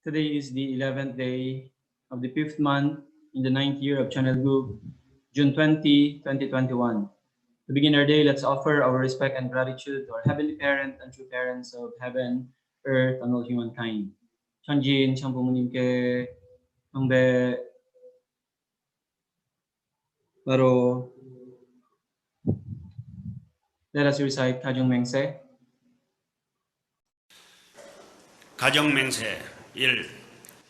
Today is the 11th day of the 5th month in the 9th year of Channel Group, June 20, 2021. To begin our day, let's offer our respect and gratitude to our Heavenly Parent and true parents of heaven, earth, and all humankind. 천지인 참 부모님께 경배. 바로 let us recite 가정맹세. 가정맹세 1.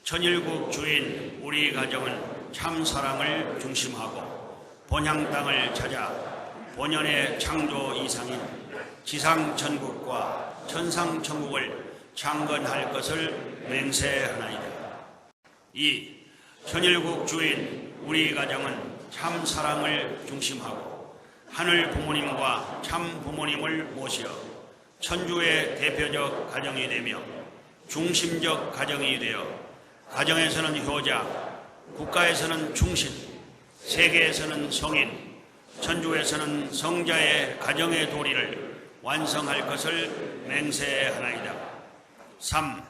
천일국 주인 우리 가정은 참 사랑을 중심하고 본향 땅을 찾아 본연의 창조 이상인 지상 천국과 천상 천국을 창건할 것을 맹세하나이다. 2. 천일국 주인 우리 가정은 참 사랑을 중심하고 하늘 부모님과 참 부모님을 모시어 천주의 대표적 가정이 되며 중심적 가정이 되어 가정에서는 효자, 국가에서는 충신, 세계에서는 성인, 천주에서는 성자의 가정의 도리를 완성할 것을 맹세하나이다. 3.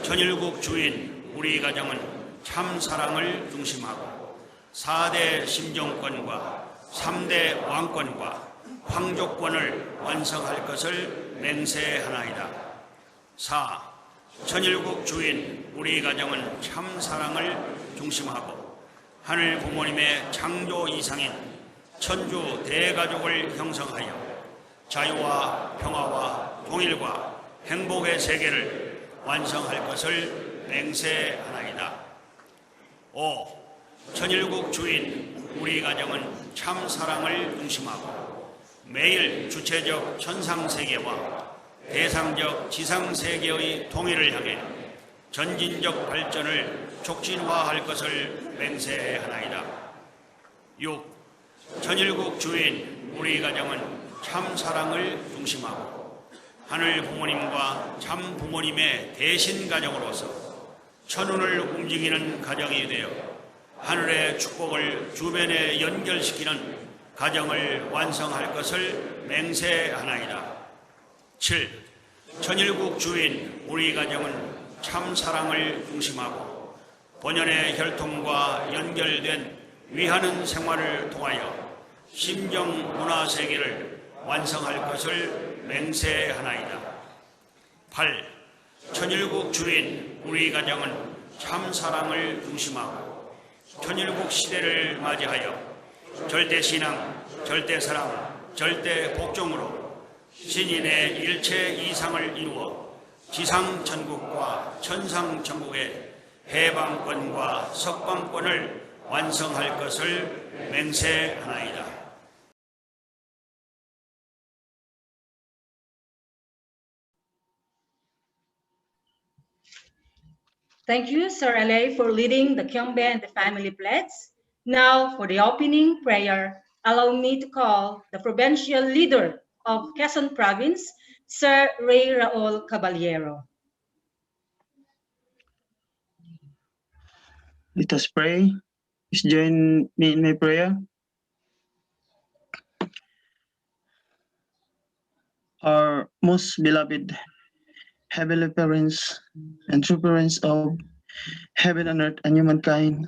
천일국 주인 우리 가정은 참 사랑을 중심하고 4대 심정권과 3대 왕권과 황족권을 완성할 것을 맹세하나이다. 4. 천일국 주인 우리 가정은 참 사랑을 중심하고 하늘 부모님의 창조 이상인 천주 대가족을 형성하여 자유와 평화와 통일과 행복의 세계를 완성할 것을 맹세하나이다. 5. 천일국 주인 우리 가정은 참 사랑을 중심하고 매일 주체적 천상세계와 대상적 지상세계의 통일을 향해 전진적 발전을 촉진화할 것을 맹세하나이다. 6. 천일국 주인 우리 가정은 참 사랑을 중심하고 하늘 부모님과 참 부모님의 대신 가정으로서 천운을 움직이는 가정이 되어 하늘의 축복을 주변에 연결시키는 가정을 완성할 것을 맹세하나이다. 7. 천일국 주인 우리 가정은 참 사랑을 중심하고 본연의 혈통과 연결된 위하는 생활을 통하여 심정 문화 세계를 완성할 것을 맹세하나이다. 8. 천일국 주인 우리 가정은 참 사랑을 중심하고 천일국 시대를 맞이하여 절대신앙, 절대사랑, 절대복종으로 신인의 일체 이상을 이루어 지상천국과 천상천국의 해방권과 석방권을 완성할 것을 맹세하나이다. Thank you, Sir Ale, for leading the Kyongbe and the family pledge. Now, for the opening prayer, allow me to call the provincial leader of Quezon Province, Sir Ray Raul Caballero. Let us pray. Please join me in my prayer. Our most beloved heavenly parents and true parents of heaven and earth and humankind.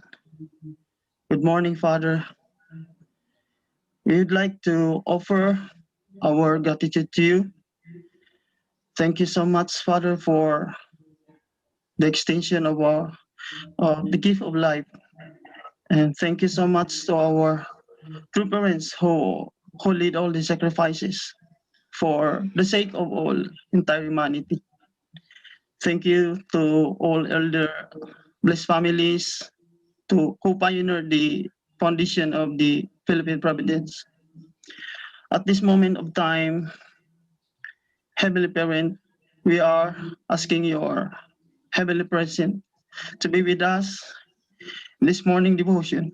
Good morning, Father. We would like to offer our gratitude to you. Thank you so much, Father, for the extension of the gift of life. And thank you so much to our true parents who lead all the sacrifices for the sake of all entire humanity. Thank you to all elder blessed families who pioneered the foundation of the Philippine Providence. At this moment of time, Heavenly Parent, we are asking your Heavenly Presence to be with us in this morning devotion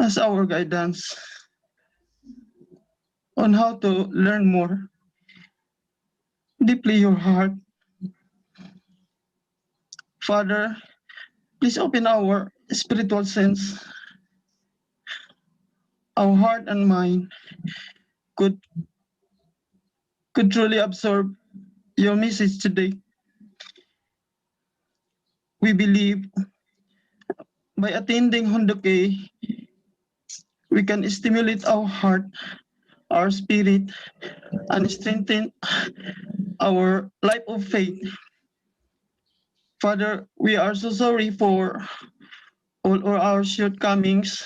as our guidance on how to learn more deeply your heart. Father, please open our spiritual sense, our heart and mind could truly absorb your message today. we believe by attending Hondoke, we can stimulate our heart, our spirit, and strengthen our life of faith. Father, we are so sorry for all our shortcomings,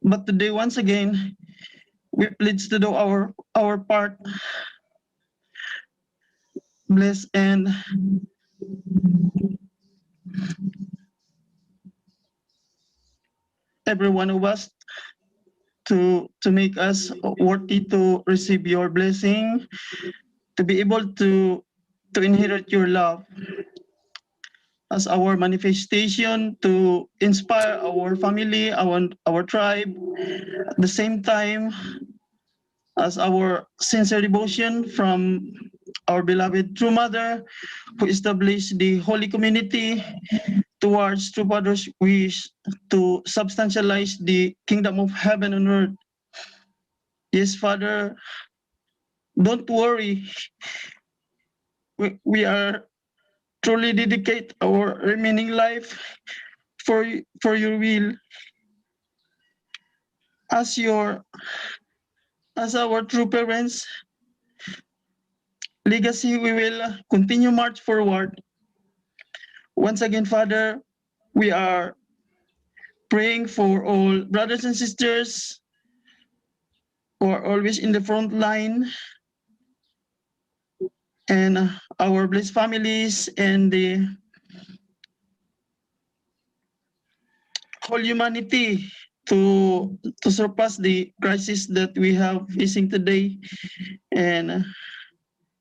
but today, once again, we pledge to do our part. Bless and every one of us to make us worthy to receive your blessing, to be able to inherit your love as our manifestation, to inspire our family, our tribe, at the same time as our sincere devotion from our beloved True Mother, who established the holy community towards True Father's wish to substantialize the kingdom of heaven on earth. Yes, Father, don't worry. We are truly dedicate our remaining life for your will. As our true parents, legacy, we will continue march forward. Once again, Father, we are praying for all brothers and sisters who are always in the front line, and our blessed families and the whole humanity to surpass the crisis that we have facing today, and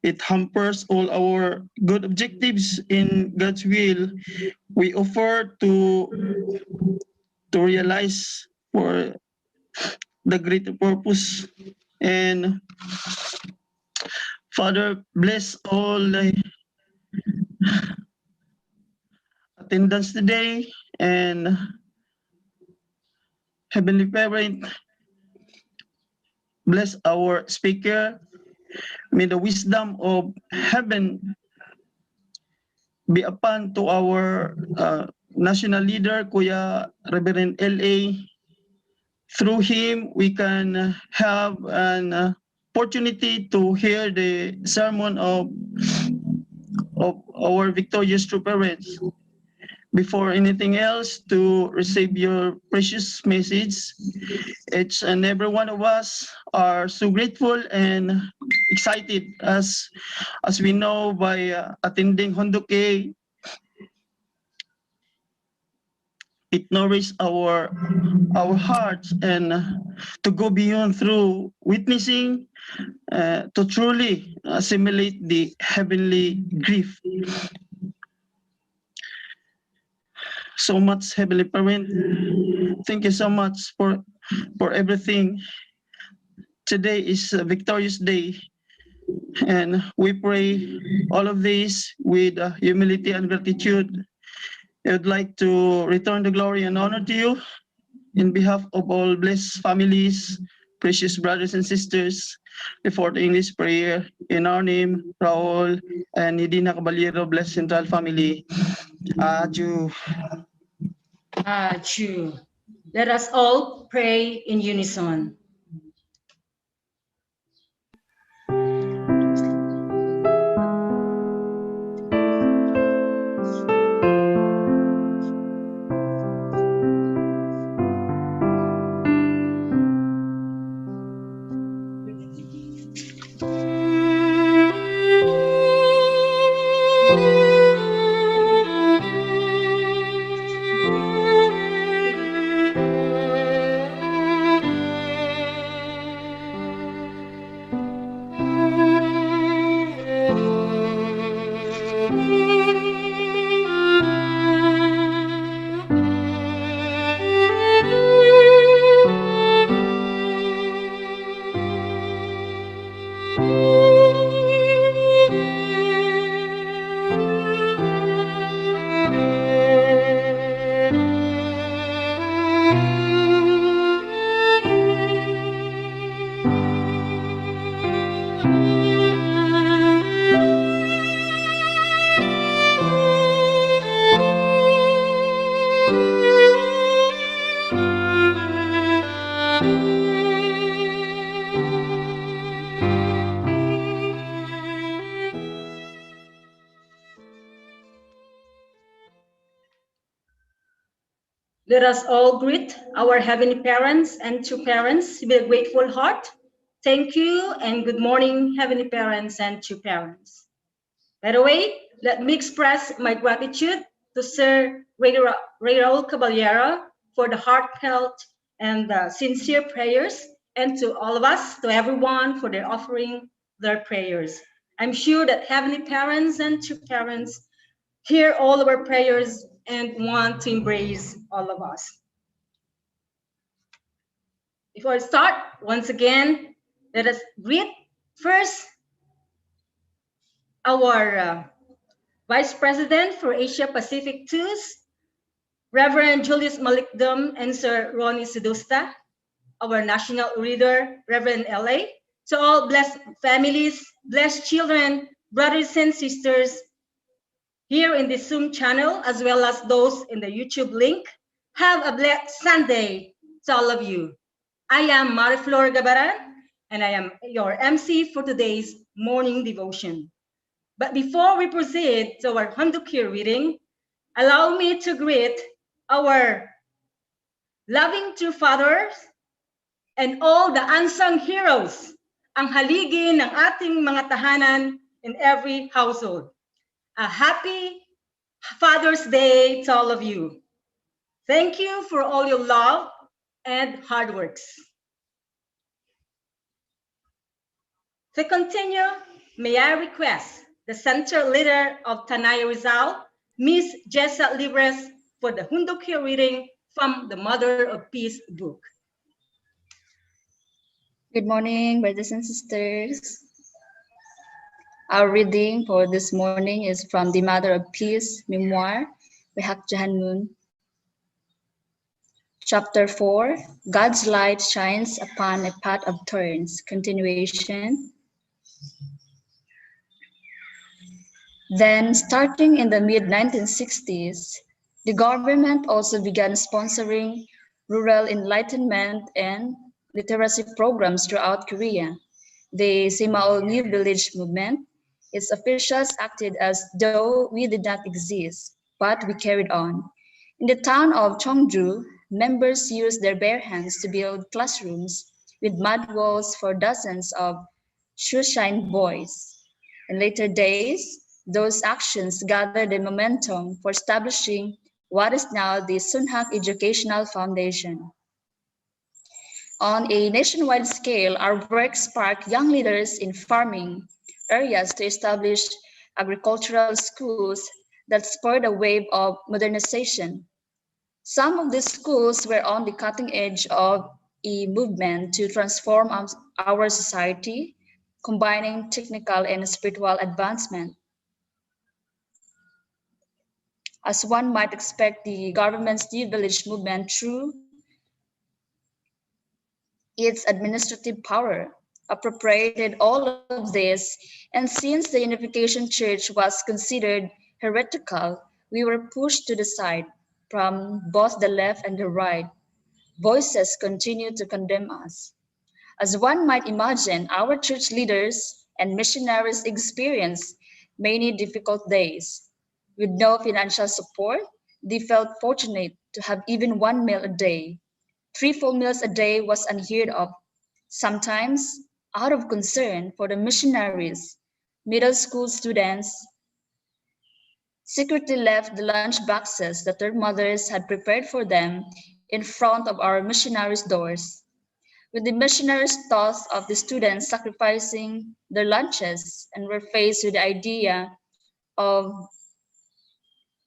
it hampers all our good objectives in God's will. We offer to realize for the greater purpose. And Father, bless all the attendance today, and Heavenly Parent, bless our speaker. May the wisdom of heaven be upon to our national leader, Kuya Reverend L.A. Through him, we can have an opportunity to hear the sermon of our victorious true parents. Before anything else, to receive your precious message, each and every one of us are so grateful and excited as we know by attending Hondoke, it nourishes our hearts, and to go beyond through witnessing, to truly assimilate the heavenly grief. So much, Heavenly Parent. Thank you so much for everything. Today is a victorious day, and we pray all of this with humility and gratitude. I would like to return the glory and honor to you in behalf of all blessed families, precious brothers and sisters, before the English prayer. In our name, Raul and Nidina Caballero, blessed Central family. Adieu. True. Let us all pray in unison. Let us all greet our heavenly parents and true parents with a grateful heart. Thank you and good morning, heavenly parents and true parents. By the way, let me express my gratitude to Sir Raul Caballero for the heartfelt and sincere prayers, and to all of us, to everyone, for their offering their prayers. I'm sure that heavenly parents and true parents hear all of our prayers and want to embrace all of us. Before I start, once again, let us greet first our Vice President for Asia Pacific TUS, Reverend Julius Malikdum and Sir Ronnie Sedusta, our National Reader, Reverend LA, to all blessed families, blessed children, brothers and sisters here in the Zoom channel, as well as those in the YouTube link. Have a blessed Sunday to all of you. I am Mariflor Gabaran, and I am your MC for today's morning devotion. But before we proceed to our Handukir reading, allow me to greet our loving true fathers and all the unsung heroes, ang haligi ng ating mga tahanan in every household. A happy Father's Day to all of you. Thank you for all your love and hard works. To continue, may I request the Center Leader of Tanay Rizal, Ms. Jessa Libres, for the Hundukir reading from the Mother of Peace book. Good morning, brothers and sisters. Our reading for this morning is from the Mother of Peace memoir by Hak Jahan Moon. Chapter 4, God's light shines upon a path of thorns. Continuation. Then, starting in the mid-1960s, the government also began sponsoring rural enlightenment and literacy programs throughout Korea. The Simaol New Village movement, its officials acted as though we did not exist, but we carried on. In the town of Cheongju, members used their bare hands to build classrooms with mud walls for dozens of shoeshine boys. In later days, those actions gathered the momentum for establishing what is now the Sunhak Educational Foundation. On a nationwide scale, our work sparked young leaders in farming areas to establish agricultural schools that spurred a wave of modernization. Some of these schools were on the cutting edge of a movement to transform our society, combining technical and spiritual advancement. As one might expect, the government's New Village movement, through its administrative power, appropriated all of this, and since the Unification Church was considered heretical, we were pushed to the side from both the left and the right. Voices continued to condemn us. As one might imagine, our church leaders and missionaries experienced many difficult days. With no financial support, they felt fortunate to have even one meal a day. 3 full meals a day was unheard of. Sometimes, out of concern for the missionaries, middle school students secretly left the lunch boxes that their mothers had prepared for them in front of our missionaries' doors. When the missionaries thought of the students sacrificing their lunches and were faced with the idea of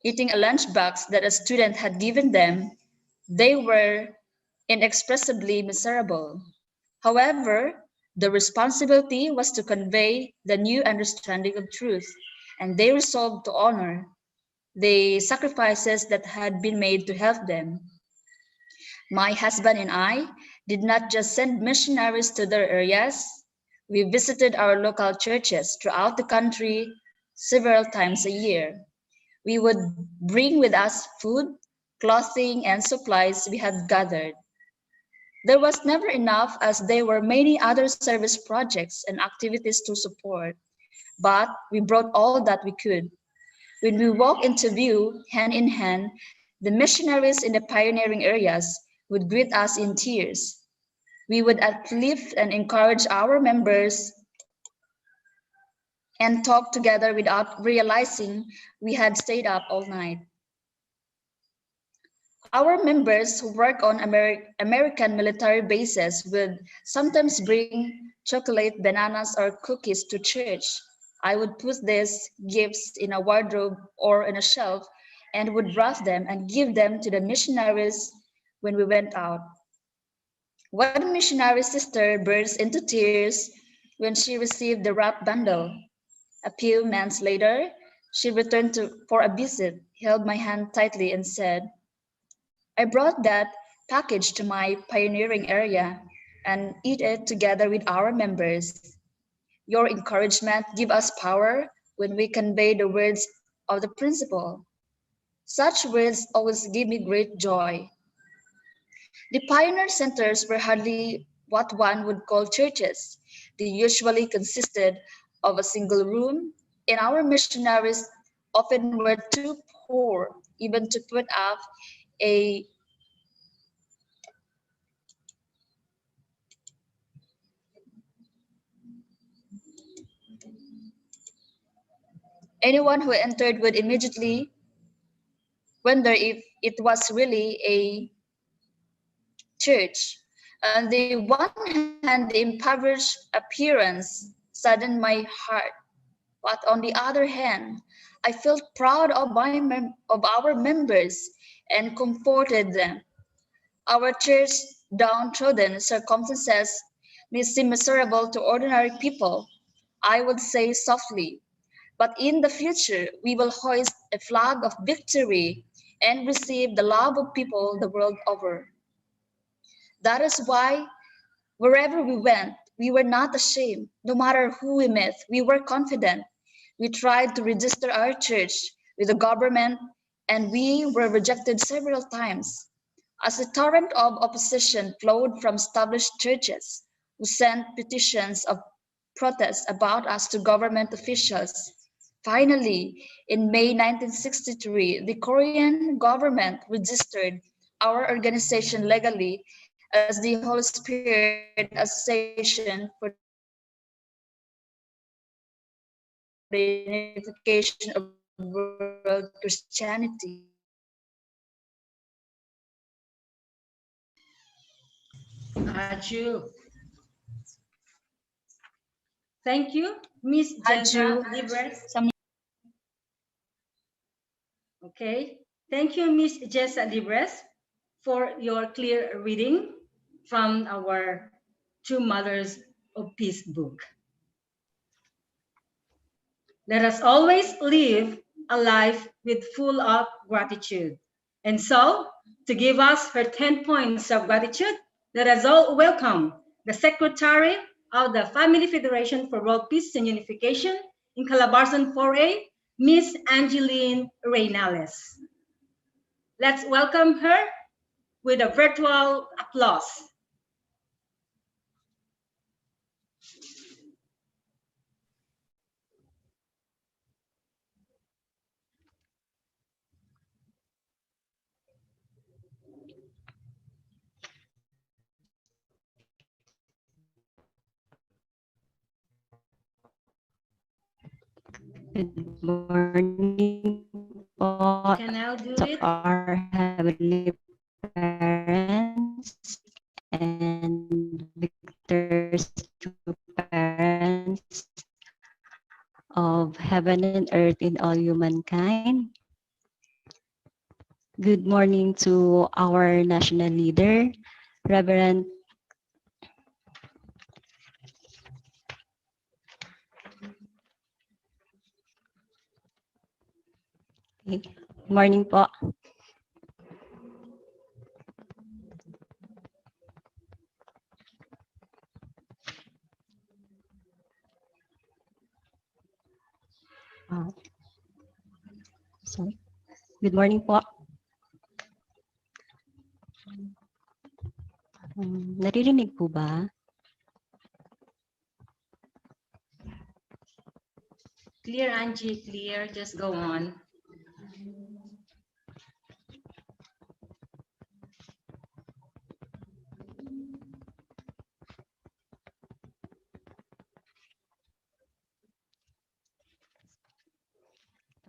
eating a lunchbox that a student had given them, they were inexpressibly miserable. However, the responsibility was to convey the new understanding of truth, and they resolved to honor the sacrifices that had been made to help them. My husband and I did not just send missionaries to their areas. We visited our local churches throughout the country several times a year. We would bring with us food, clothing, and supplies we had gathered. There was never enough, as there were many other service projects and activities to support, but we brought all that we could. When we walked into view, hand in hand, The missionaries in the pioneering areas would greet us in tears. We would uplift and encourage our members and talk together without realizing we had stayed up all night. Our members who work on American military bases would sometimes bring chocolate, bananas, or cookies to church. I would put these gifts in a wardrobe or in a shelf and would wrap them and give them to the missionaries when we went out. One missionary sister burst into tears when she received the wrapped bundle. A few months later, she returned for a visit, held my hand tightly, and said, I brought that package to my pioneering area and eat it together with our members. Your encouragement gives us power when we convey the words of the principle. Such words always give me great joy. The pioneer centers were hardly what one would call churches. They usually consisted of a single room, and our missionaries often were too poor even to put up a anyone who entered would immediately wonder if it was really a church. On the one hand, the impoverished appearance saddened my heart, but on the other hand, I felt proud of, of our members and comforted them. Our church's downtrodden circumstances may seem miserable to ordinary people, I would say softly, but in the future we will hoist a flag of victory and receive the love of people the world over. That is why wherever we went, we were not ashamed. No matter who we met, we were confident. We tried to register our church with the government and we were rejected several times. As a torrent of opposition flowed from established churches who sent petitions of protest about us to government officials. Finally, in May 1963, the Korean government registered our organization legally as the Holy Spirit Association for the Unification of World Christianity. Aju. Thank you, Miss Jeza Libres. Okay. Thank you, Miss Jessa Libres, for your clear reading from our Two Mothers of Peace book. Let us always live a life with full of gratitude. And so, to give us her 10 points of gratitude, let us all welcome the Secretary of the Family Federation for World Peace and Unification in Calabarzon 4A, Miss Angeline Reynales. Let's welcome her with a virtual applause. Good morning po Can now do to it. our heavenly parents and Victor's true parents of heaven and earth in all humankind. Good morning to our national leader, Reverend Morning po. Sorry. Good morning po. Naririnig po ba? Clear, Angie, clear. Just go on.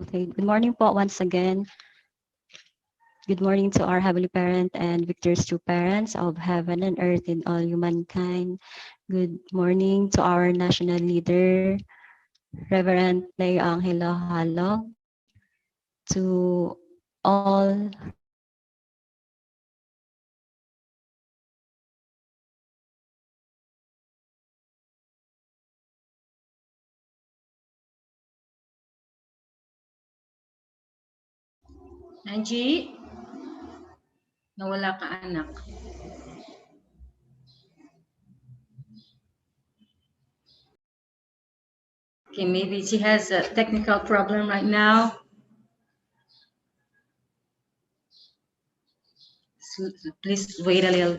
Okay, good morning po once again. Good morning to our Heavenly Parent and Victor's true parents of heaven and earth and all humankind. Good morning to our national leader, Reverend Leo Angelo Halog, to all Angie, nawala ka anak. Okay, maybe she has a technical problem right now. So please wait a little.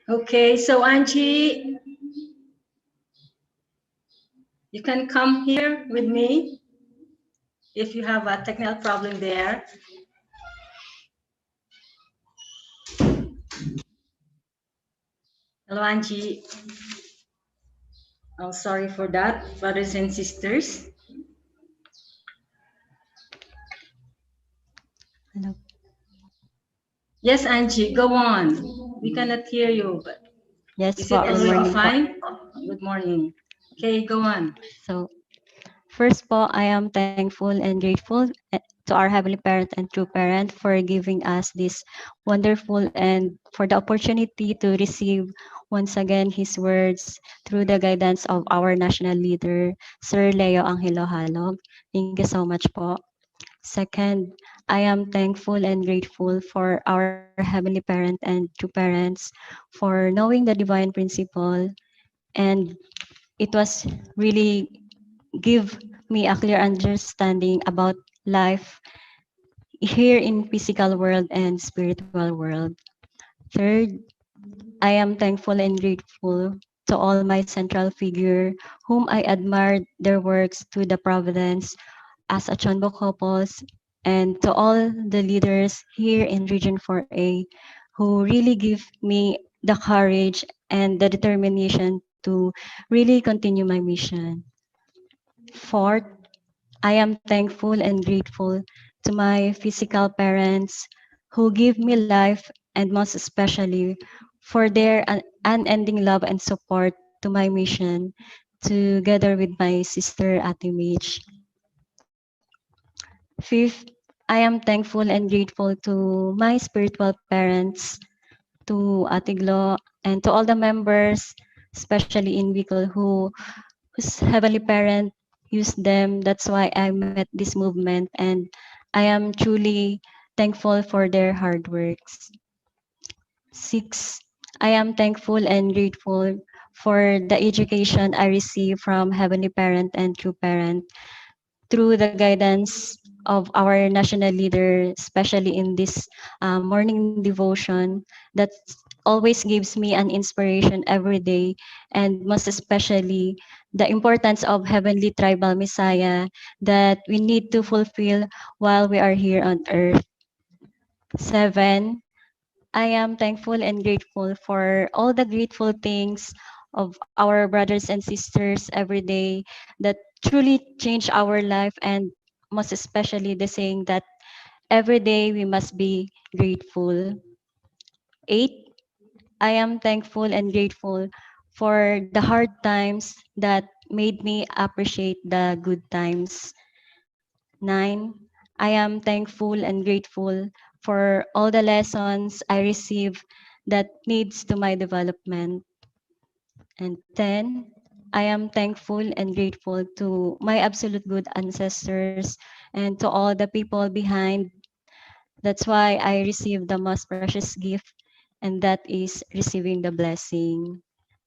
Okay, so Angie, you can come here with me if you have a technical problem there. Hello, Angie. Oh, sorry for that, brothers and sisters. hello. Yes, Angie, go on. We cannot hear you, but Yes is po, it good already morning po. fine? Good morning. Okay, go on. So, first po, I am thankful and grateful to our Heavenly Parent and True Parent for giving us this wonderful and for the opportunity to receive once again His words through the guidance of our national leader, Sir Leo Angelo Halog. Thank you so much po. Second, I am thankful and grateful for our Heavenly Parent and True Parents for knowing the divine principle, and it was really give me a clear understanding about life here in physical world and spiritual world. Third, I am thankful and grateful to all my central figure whom I admired their works to the providence as a Chonbo couples and to all the leaders here in Region 4A who really give me the courage and the determination to really continue my mission. Fourth, I am thankful and grateful to my physical parents who give me life and most especially for their unending love and support to my mission together with my sister Ate Mitch. Fifth, I am thankful and grateful to my spiritual parents, to Ate Glo, and to all the members, especially in Bicol, whose heavenly parent used them. That's why I met this movement, and I am truly thankful for their hard works. Six, I am thankful and grateful for the education I receive from heavenly parent and true parent through the guidance of our national leader, especially in this morning devotion, that always gives me an inspiration every day, and most especially the importance of heavenly tribal Messiah that we need to fulfill while we are here on earth. Seven, I am thankful and grateful for all the grateful things of our brothers and sisters every day that truly change our life, and most especially the saying that every day we must be grateful. Eight, I am thankful and grateful for the hard times that made me appreciate the good times. Nine, I am thankful and grateful for all the lessons I receive that needs to my development. And 10, I am thankful and grateful to my absolute good ancestors and to all the people behind. That's why I receive the most precious gift, and that is receiving the blessing.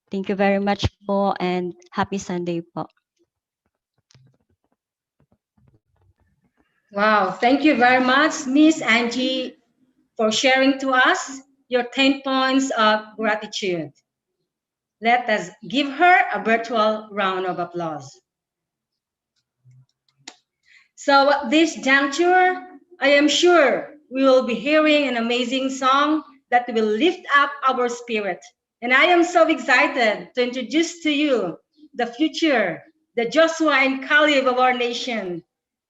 Thank you very much po, and happy Sunday po. Wow, thank you very much, Miss Angie, for sharing to us your 10 points of gratitude. Let us give her a virtual round of applause. So at this juncture, I am sure we will be hearing an amazing song that will lift up our spirit. And I am so excited to introduce to you the future, the Joshua and Caleb of our nation.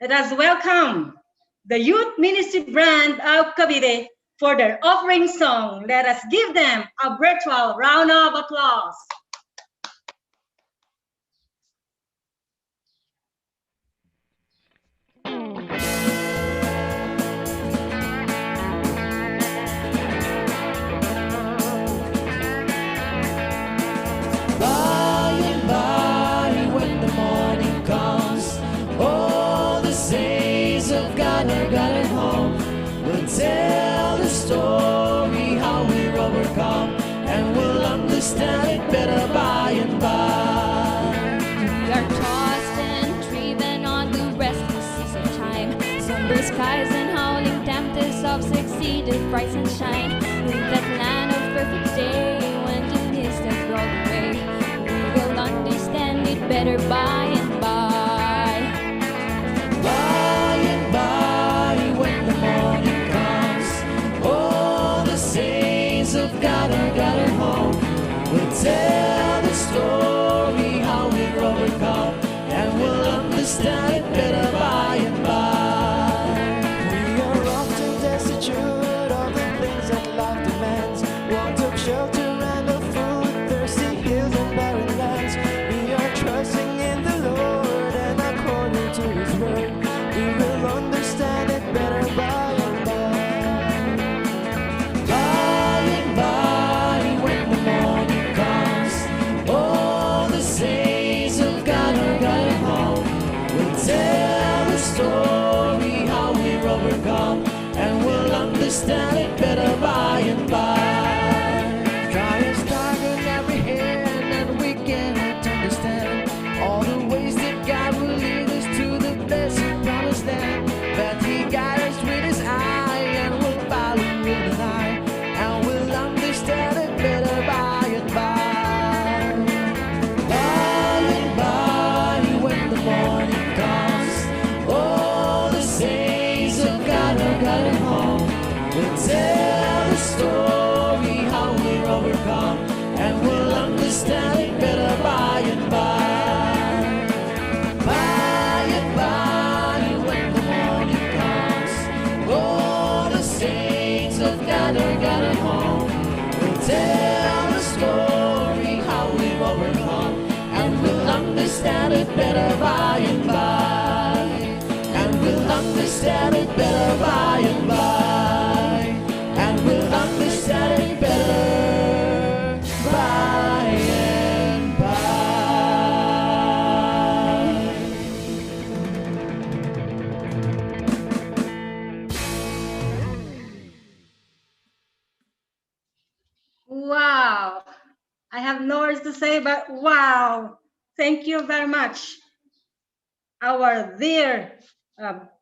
Let us welcome the Youth Ministry Brand of Cavite for their offering song. Let us give them a virtual round of applause. By and by, when the morning comes, all the saints of God are gathered home. We'll tell the story how we've overcome, and we'll understand it better by and by. We are tossed and driven on the restless seas of time. Somber skies and howling tempests of succeeded bright sunshine. In that land of perfect day, when the mist has rolled away, we will understand it better by and by. By and by, when the morning comes, all the saints of God are gathered home. We'll tell the story how we've overcome, and we'll understand it better by and by. We are often destitute of the things that life demands. Want of shelter and of food, thirsty hills and barren lands. We are trusting in the Lord, and according to His word, we will understand it better by and by. By and by, when the morning comes, all the saints of God are gathered home. We'll tell the story how we've overcome, and we'll understand it better by and by. Trials darken every hand, and we cannot understand all the ways that God will lead us to the blessed promised land. But He guides us with His eye, and we'll follow with an eye, and we'll understand it better by and by. By and by, when the morning comes, all the saints of God are gathered home. We'll tell the story how we've overcome, and we'll understand it better by and by. By and by, when the morning comes, all the saints of God are gathered home. We'll tell the story how we've overcome, and we'll understand it better by and by. And we'll understand it better by and by. And we'll understand it better by and by. Wow. I have no words to say, but wow. Thank you very much. Our dear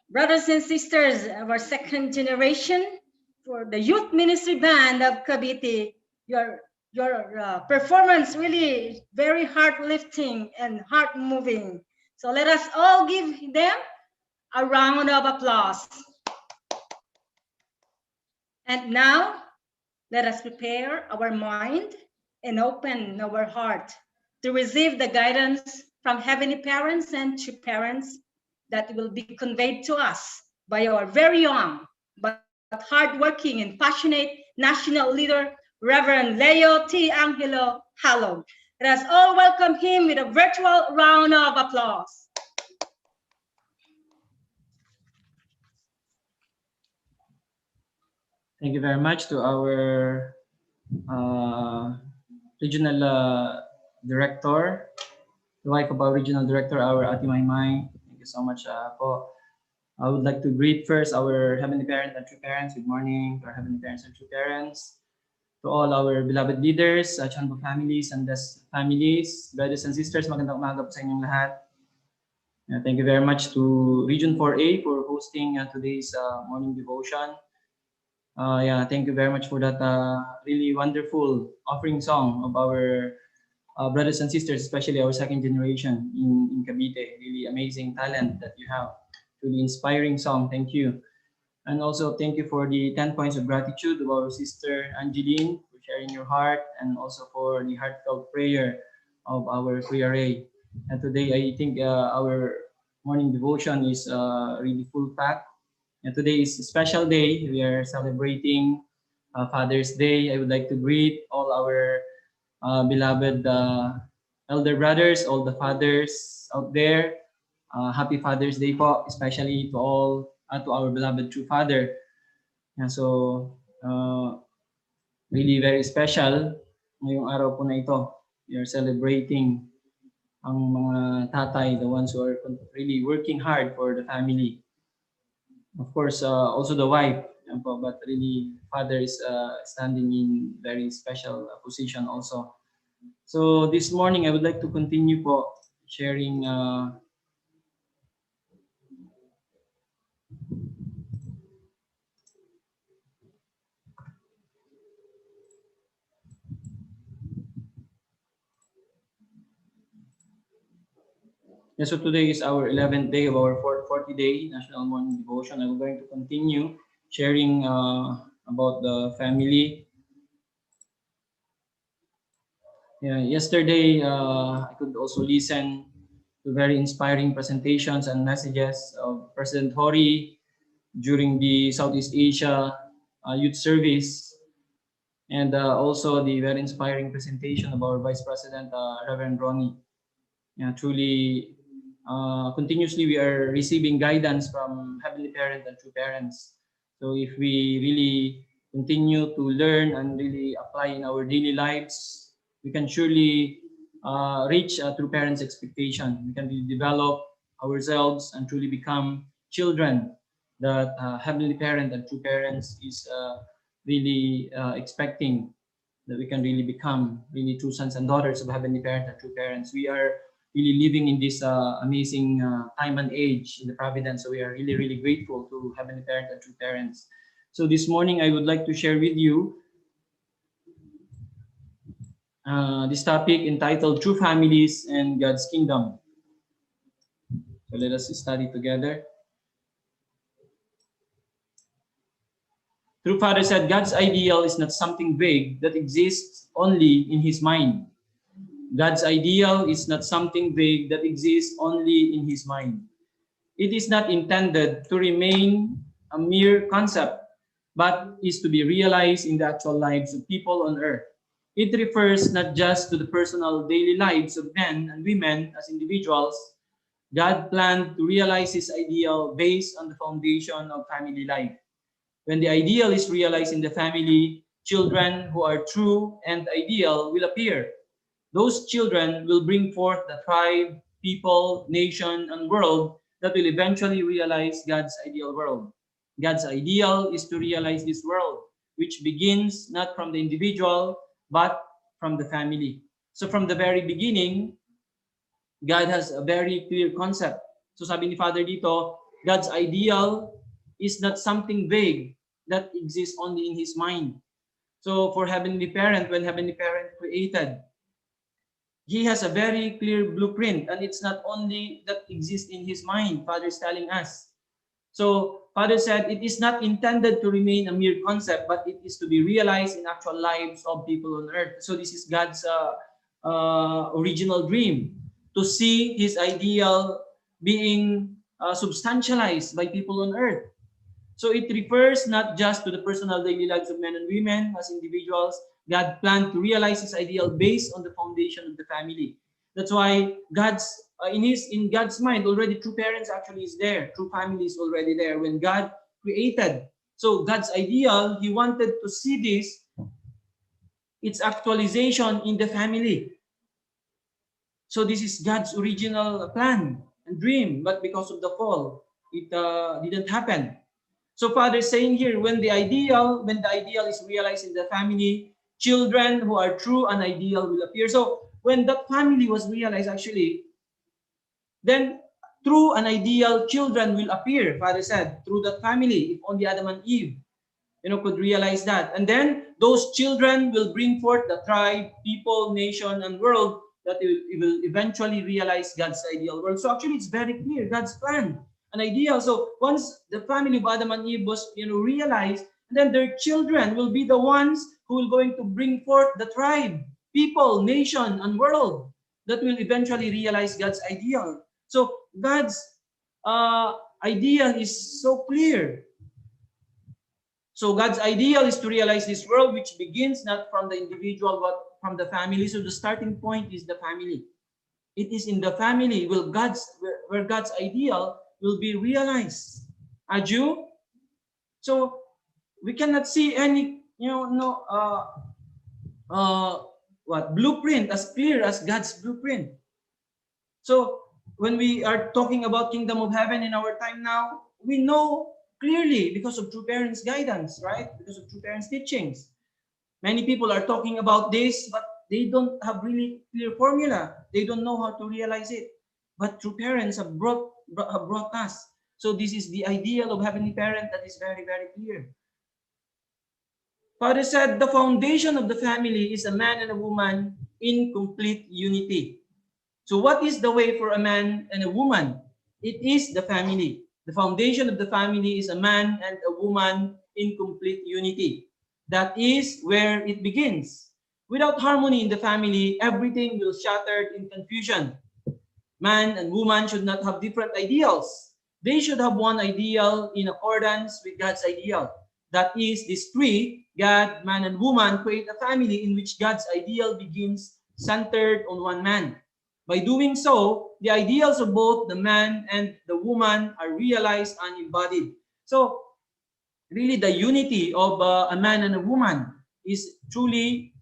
brothers and sisters, our second generation, for the Youth Ministry Band of Cavite. Your performance really very heart-lifting and heart-moving. So let us all give them a round of applause. And now, let us prepare our mind and open our heart to receive the guidance from Heavenly Parents and true parents that will be conveyed to us by our very young but hardworking and passionate national leader, Reverend Leo T. Angelo Halog. Let us all welcome him with a virtual round of applause. Thank you very much to our regional director, the wife of our regional director, our Ati Maymay. Thank you so much po. I would like to greet first our Heavenly Parents and true parents. Good morning to our Heavenly Parents and true parents. To all our beloved leaders, Chanbo families and Des families, brothers and sisters, magandang umaga po sa inyong lahat. Thank you very much to Region 4A for hosting today's morning devotion. Thank you very much for that really wonderful offering song of our brothers and sisters, especially our second generation in Cavite. Really amazing talent that you have. Really inspiring song. Thank you. And also thank you for the 10 points of gratitude of our sister Angeline for sharing your heart, and also for the heartfelt prayer of our Kuya Ray. And today I think our morning devotion is really full packed. And today is a special day. We are celebrating Father's Day. I would like to greet all our beloved elder brothers, all the fathers out there. Happy Father's Day po, especially to all to our beloved true father. And so really very special ngayong araw po na ito. We are celebrating ang mga tatay, the ones who are really working hard for the family. Of course, also the wife, but really father is standing in very special position also. So this morning, I would like to continue po sharing so today is our 11th day of our 40-day National Morning Devotion. I'm going to continue sharing about the family. Yeah, yesterday, I could also listen to very inspiring presentations and messages of President Hori during the Southeast Asia Youth Service, and also the very inspiring presentation of our Vice President, Reverend Ronnie. Yeah, truly, continuously we are receiving guidance from Heavenly Parent and True Parents. So if we really continue to learn and really apply in our daily lives, we can surely reach True Parents' expectation. We can really develop ourselves and truly become children that Heavenly Parent and True Parents is really expecting, that we can really become really true sons and daughters of Heavenly Parent and True Parents. We are really living in this amazing time and age in the Providence. So we are really, really grateful to Heavenly Parent and True Parents. So this morning, I would like to share with you this topic entitled True Families and God's Kingdom. So let us study together. True Father said, God's ideal is not something vague that exists only in his mind. God's ideal is not something vague that exists only in his mind. It is not intended to remain a mere concept, but is to be realized in the actual lives of people on earth. It refers not just to the personal daily lives of men and women as individuals. God planned to realize his ideal based on the foundation of family life. When the ideal is realized in the family, children who are true and ideal will appear. Those children will bring forth the tribe, people, nation, and world that will eventually realize God's ideal world. God's ideal is to realize this world, which begins not from the individual, but from the family. So from the very beginning, God has a very clear concept. So sabi ni Father dito, God's ideal is not something vague that exists only in his mind. So for Heavenly Parent, when Heavenly Parent created, he has a very clear blueprint, and it's not only that exists in his mind, Father is telling us. So Father said it is not intended to remain a mere concept, but it is to be realized in actual lives of people on earth. So this is God's original dream, to see his ideal being substantialized by people on earth. So it refers not just to the personal daily lives of men and women as individuals. God planned to realize his ideal based on the foundation of the family. That's why in God's mind already true parents actually is there. True family is already there when God created. So God's ideal, he wanted to see this, its actualization in the family. So this is God's original plan and dream, but because of the fall, it didn't happen. So Father is saying here, when the ideal is realized in the family, children who are true and ideal will appear. So when that family was realized actually, then true and ideal children will appear, Father said, through that family, if only Adam and Eve, could realize that. And then those children will bring forth the tribe, people, nation, and world that it will eventually realize God's ideal world. So actually, it's very clear, God's plan, an ideal. So once the family of Adam and Eve was, realized, then their children will be the ones who will going to bring forth the tribe, people, nation, and world that will eventually realize God's ideal. So God's ideal is so clear. So God's ideal is to realize this world, which begins not from the individual, but from the family. So the starting point is the family. It is in the family where God's ideal will be realized. A Jew. So we cannot see any, blueprint as clear as God's blueprint. So when we are talking about kingdom of heaven in our time now, we know clearly because of true parents' guidance, right? Because of true parents' teachings. Many people are talking about this, but they don't have really clear formula. They don't know how to realize it. But true parents have brought us. So this is the ideal of heavenly parent that is very, very clear. Father said the foundation of the family is a man and a woman in complete unity. So what is the way for a man and a woman? It is the family. The foundation of the family is a man and a woman in complete unity. That is where it begins. Without harmony in the family, everything will shatter in confusion. Man and woman should not have different ideals. They should have one ideal in accordance with God's ideal. That is, these three, God, man, and woman, create a family in which God's ideal begins centered on one man. By doing so, the ideals of both the man and the woman are realized and embodied. So, really, the unity of a man and a woman is truly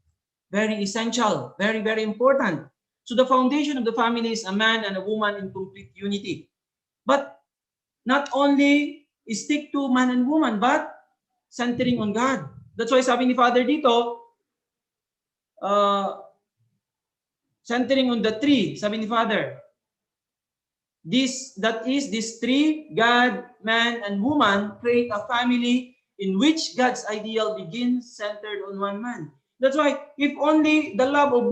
very essential, very, very important. So, the foundation of the family is a man and a woman in complete unity. But not only stick to man and woman, but centering on God. That's why sabi ni Father dito, centering on the three, sabi ni Father. These three, God, man, and woman, create a family in which God's ideal begins centered on one man. That's why if only the love of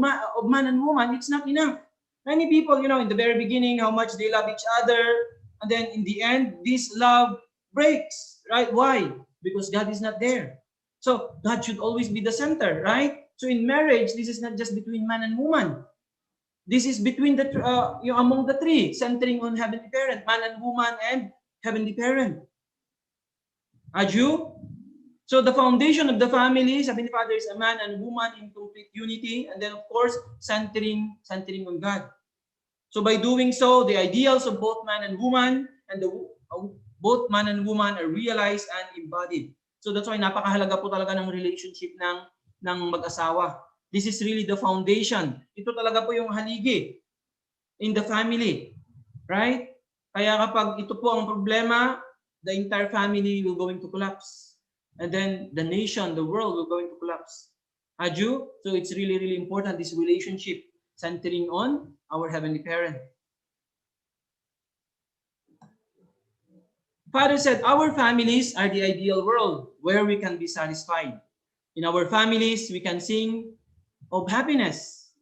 man and woman, it's not enough. Many people, in the very beginning, how much they love each other, and then in the end, this love breaks, right? Why? Because God is not there. So God should always be the center, right? So in marriage, this is not just between man and woman. This is between the among the three, centering on heavenly parent, man and woman, and heavenly parent. A Jew. So the foundation of the family, sabi ni Father, is a man and woman in complete unity, and then of course centering on God. So by doing so, the ideals of both man and woman both man and woman are realized and embodied. So that's why napakahalaga po talaga ng relationship ng mag-asawa. This is really the foundation. Ito talaga po yung haligi in the family. Right? Kaya kapag ito po ang problema, the entire family will going to collapse. And then the nation, the world will going to collapse. Aju? So it's really, really important, this relationship centering on our heavenly parent. Father said, our families are the ideal world where we can be satisfied. In our families, we can sing of happiness,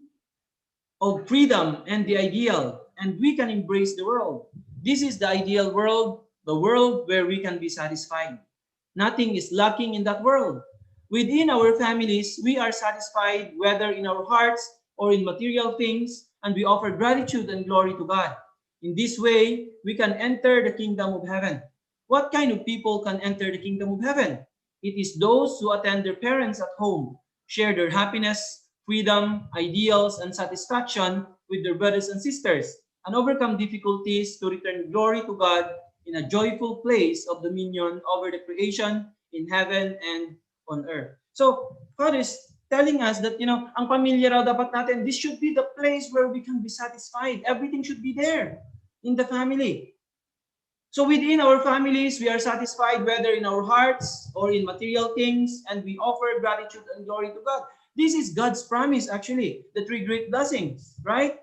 of freedom and the ideal, and we can embrace the world. This is the ideal world, the world where we can be satisfied. Nothing is lacking in that world. Within our families, we are satisfied whether in our hearts or in material things, and we offer gratitude and glory to God. In this way, we can enter the kingdom of heaven. What kind of people can enter the kingdom of heaven? It is those who attend their parents at home, share their happiness, freedom, ideals, and satisfaction with their brothers and sisters, and overcome difficulties to return glory to God in a joyful place of dominion over the creation in heaven and on earth. So, God is telling us that, ang pamilya raw dapat natin, this should be the place where we can be satisfied. Everything should be there in the family. So within our families, we are satisfied whether in our hearts or in material things, and we offer gratitude and glory to God. This is God's promise, actually, the three great blessings, right?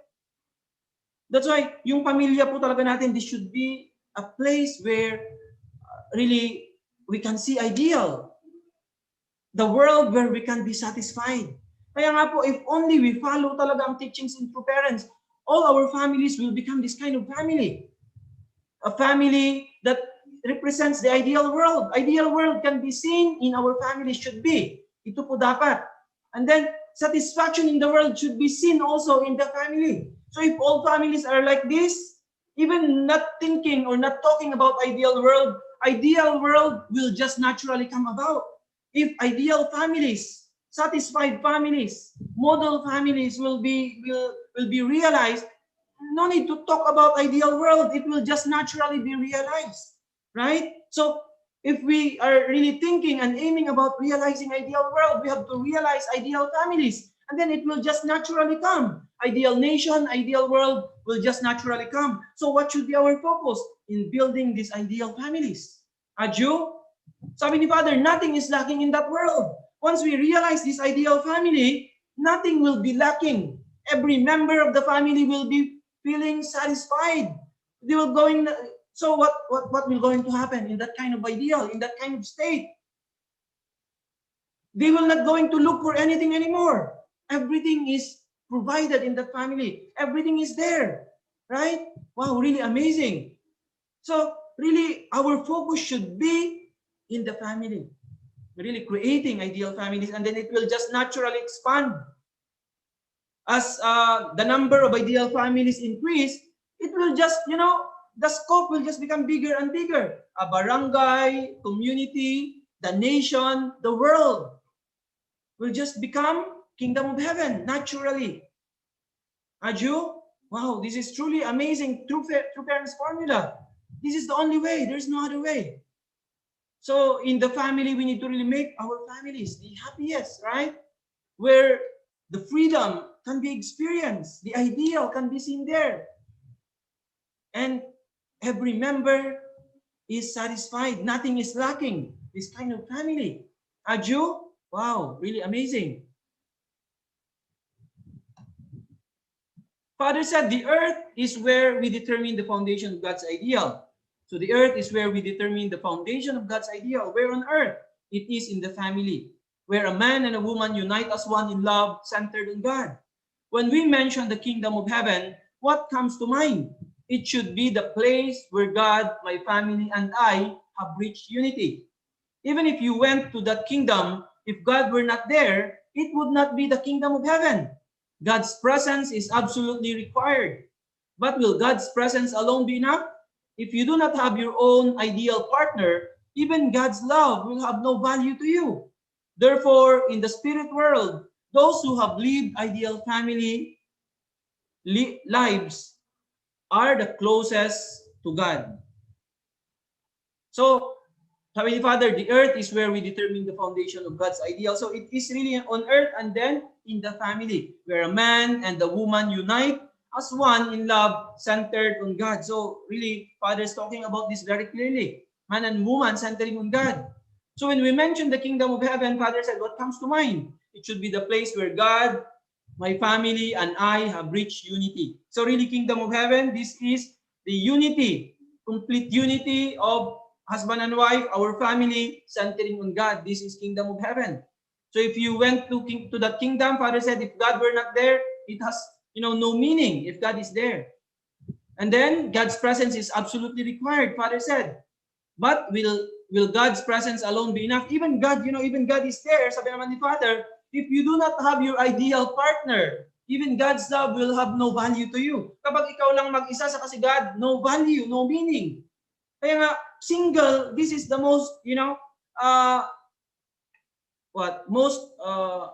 That's why yung pamilya po talaga natin, this should be a place where really we can see ideal. The world where we can be satisfied. Kaya nga po, if only we follow talaga ang teachings in true parents, all our families will become this kind of family. A family that represents the ideal world. Ideal world can be seen in our family, should be. Ito po dapat. And then, satisfaction in the world should be seen also in the family. So if all families are like this, even not thinking or not talking about ideal world will just naturally come about. If ideal families, satisfied families, model families will be realized, no need to talk about ideal world. It will just naturally be realized, right? So if we are really thinking and aiming about realizing ideal world, we have to realize ideal families, and then it will just naturally come. Ideal nation, ideal world will just naturally come. So what should be our focus in building these ideal families? Adju, sabi ni Father, nothing is lacking in that world. Once we realize this ideal family, nothing will be lacking. Every member of the family will be feeling satisfied. They will going. So what will going to happen in that kind of ideal, in that kind of state? They will not going to look for anything anymore. Everything is provided in the family. Everything is there, right? Wow, really amazing. So really, our focus should be in the family. Really creating ideal families, and then it will just naturally expand. As the number of ideal families increase, it will just, the scope will just become bigger and bigger. A barangay, community, the nation, the world will just become kingdom of heaven naturally. Aju, wow, this is truly amazing. True parents formula. This is the only way. There's no other way. So in the family, we need to really make our families the happiest, right? Where the freedom can be experienced, the ideal can be seen there, and every member is satisfied. Nothing is lacking. This kind of family. Aju, wow, really amazing. Father said the earth is where we determine the foundation of God's ideal. So the earth is where we determine the foundation of God's ideal. Where on earth? It is in the family, where a man and a woman unite as one in love centered on God. When we mention the kingdom of heaven, what comes to mind? It should be the place where God, my family, and I have reached unity. Even if you went to that kingdom, if God were not there, it would not be the kingdom of heaven. God's presence is absolutely required. But will God's presence alone be enough? If you do not have your own ideal partner, even God's love will have no value to you. Therefore, in the spirit world, those who have lived ideal family lives are the closest to God. So, sabi ni Father, the earth is where we determine the foundation of God's ideal. So it is really on earth and then in the family, where a man and a woman unite as one in love centered on God. So really, Father is talking about this very clearly. Man and woman centering on God. So when we mention the kingdom of heaven, Father said, what comes to mind? It should be the place where God, my family, and I have reached unity. So really, kingdom of heaven, this is the unity, complete unity of husband and wife, our family, centering on God. This is kingdom of heaven. So if you went to that kingdom, Father said, if God were not there, it has no meaning if God is there. And then God's presence is absolutely required, Father said. But will God's presence alone be enough? Even God, even God is there. Sabi naman ni Father, if you do not have your ideal partner, even God's love will have no value to you. Kapag ikaw lang mag-isa sa kasi God, no value, no meaning. Kaya nga, single, this is the most,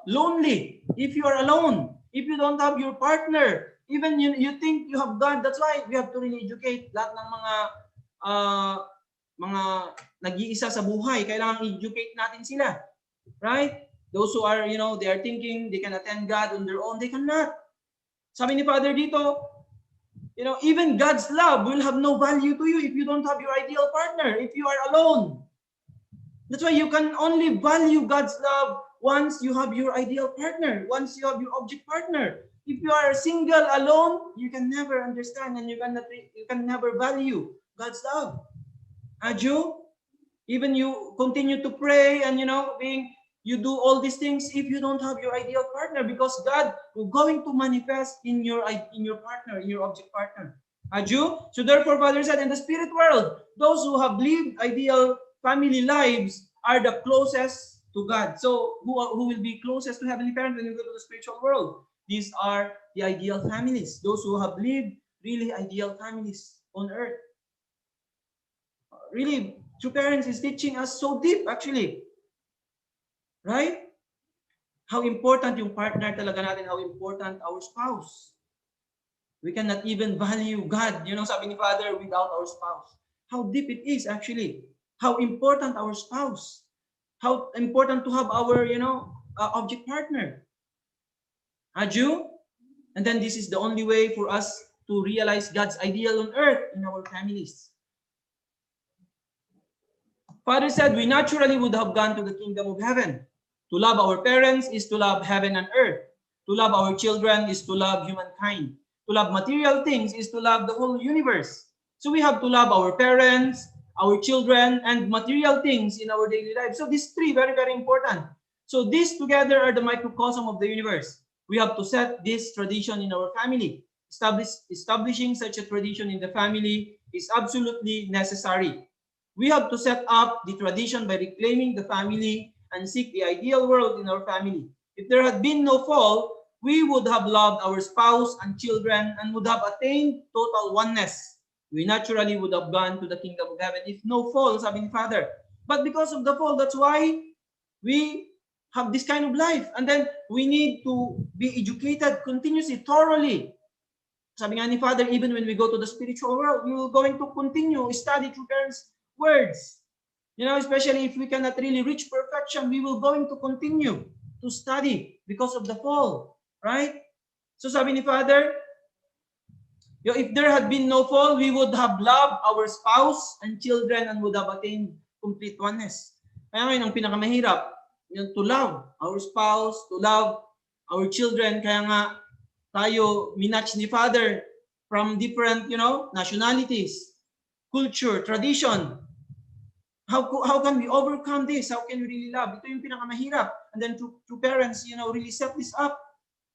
lonely. If you are alone, if you don't have your partner, even you think you have God. That's why we have to really educate lahat ng mga nag-iisa sa buhay. Kailangan educate natin sila. Right? Those who are, they are thinking they can attend God on their own, they cannot. Sabi ni Father dito, even God's love will have no value to you if you don't have your ideal partner, if you are alone. That's why you can only value God's love once you have your ideal partner, once you have your object partner. If you are single, alone, you can never understand and you can never value God's love. Aju, even you continue to pray and, being you do all these things if you don't have your ideal partner, because God will going to manifest in your partner, in your object partner. So therefore, Father said, in the spirit world, those who have lived ideal family lives are the closest to God. So who will be closest to Heavenly Parent when you go to the spiritual world? These are the ideal families, those who have lived really ideal families on earth. Really, True Parents is teaching us so deep actually. Right? How important yung partner talaga natin, how important our spouse. We cannot even value God, sabi ni Father, without our spouse. How deep it is actually. How important our spouse. How important to have our, object partner. Aju? And then this is the only way for us to realize God's ideal on earth in our families. Father said we naturally would have gone to the kingdom of heaven. To love our parents is to love heaven and earth. To love our children is to love humankind. To love material things is to love the whole universe. So we have to love our parents, our children, and material things in our daily life. So these three, very, very important. So these together are the microcosm of the universe. We have to set this tradition in our family. Establishing such a tradition in the family is absolutely necessary. We have to set up the tradition by reclaiming the family and seek the ideal world in our family. If there had been no fall, we would have loved our spouse and children and would have attained total oneness. We naturally would have gone to the kingdom of heaven if no fall, sabi ni Father. But because of the fall, that's why we have this kind of life. And then we need to be educated continuously, thoroughly. Sabi nga ni Father, even when we go to the spiritual world, we will going to continue study True Parents' words. Especially if we cannot really reach perfection, we will going to continue to study because of the fall, right? So sabi ni Father, if there had been no fall, we would have loved our spouse and children and would have attained complete oneness. Kaya ngayon, ang pinakamahirap, to love our spouse, to love our children. Kaya nga, tayo minatch ni Father from different, nationalities, culture, tradition. How can we overcome this? How can we really love? Ito yung pinakamahirap. And then True Parents, really set this up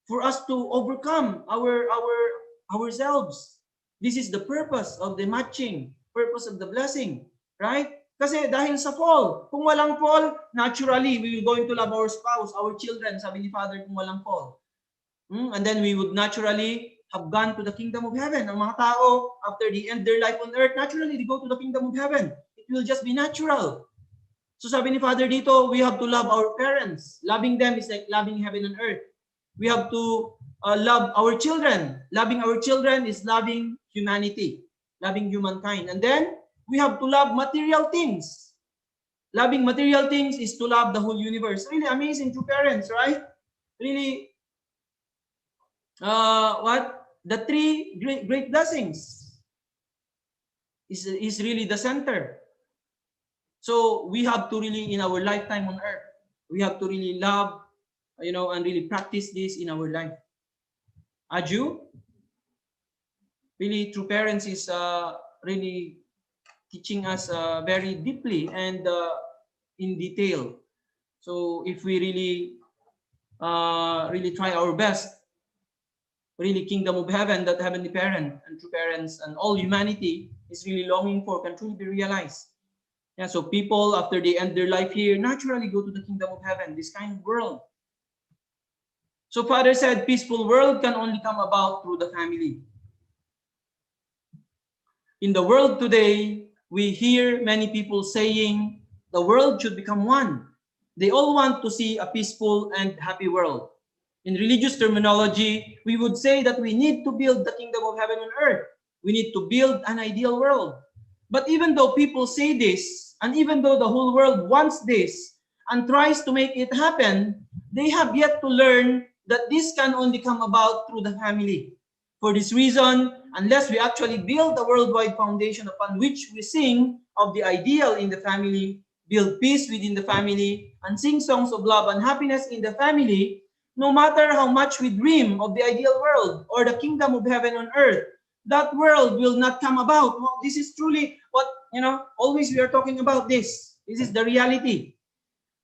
for us to overcome ourselves. This is the purpose of the matching, purpose of the blessing, right? Kasi dahil sa fall, kung walang fall, naturally, we will going to love our spouse, our children, sabi ni Father, kung walang fall. And then we would naturally have gone to the kingdom of heaven. Ang mga tao, after they end their life on earth, naturally, they go to the kingdom of heaven. It will just be natural. So sabi ni Father dito, we have to love our parents. Loving them is like loving heaven and earth. We have to love our children. Loving our children is loving humanity, loving humankind. And then, we have to love material things. Loving material things is to love the whole universe. Really amazing True Parents, right? Really, the three great blessings is really the center. So we have to really, in our lifetime on earth, we have to really love, and really practice this in our life. Aju, really True Parents is really teaching us very deeply and in detail. So if we really try our best, really kingdom of heaven that Heavenly Parent and True Parents and all humanity is really longing for can truly be realized. Yeah, so people, after they end their life here, naturally go to the kingdom of heaven, this kind of world. So Father said, peaceful world can only come about through the family. In the world today, we hear many people saying the world should become one. They all want to see a peaceful and happy world. In religious terminology, we would say that we need to build the kingdom of heaven on earth. We need to build an ideal world. But even though people say this, and even though the whole world wants this and tries to make it happen, they have yet to learn that this can only come about through the family. For this reason, unless we actually build a worldwide foundation upon which we sing of the ideal in the family, build peace within the family, and sing songs of love and happiness in the family, no matter how much we dream of the ideal world or the kingdom of heaven on earth, that world will not come about. Well, this is truly what, always we are talking about this. This is the reality.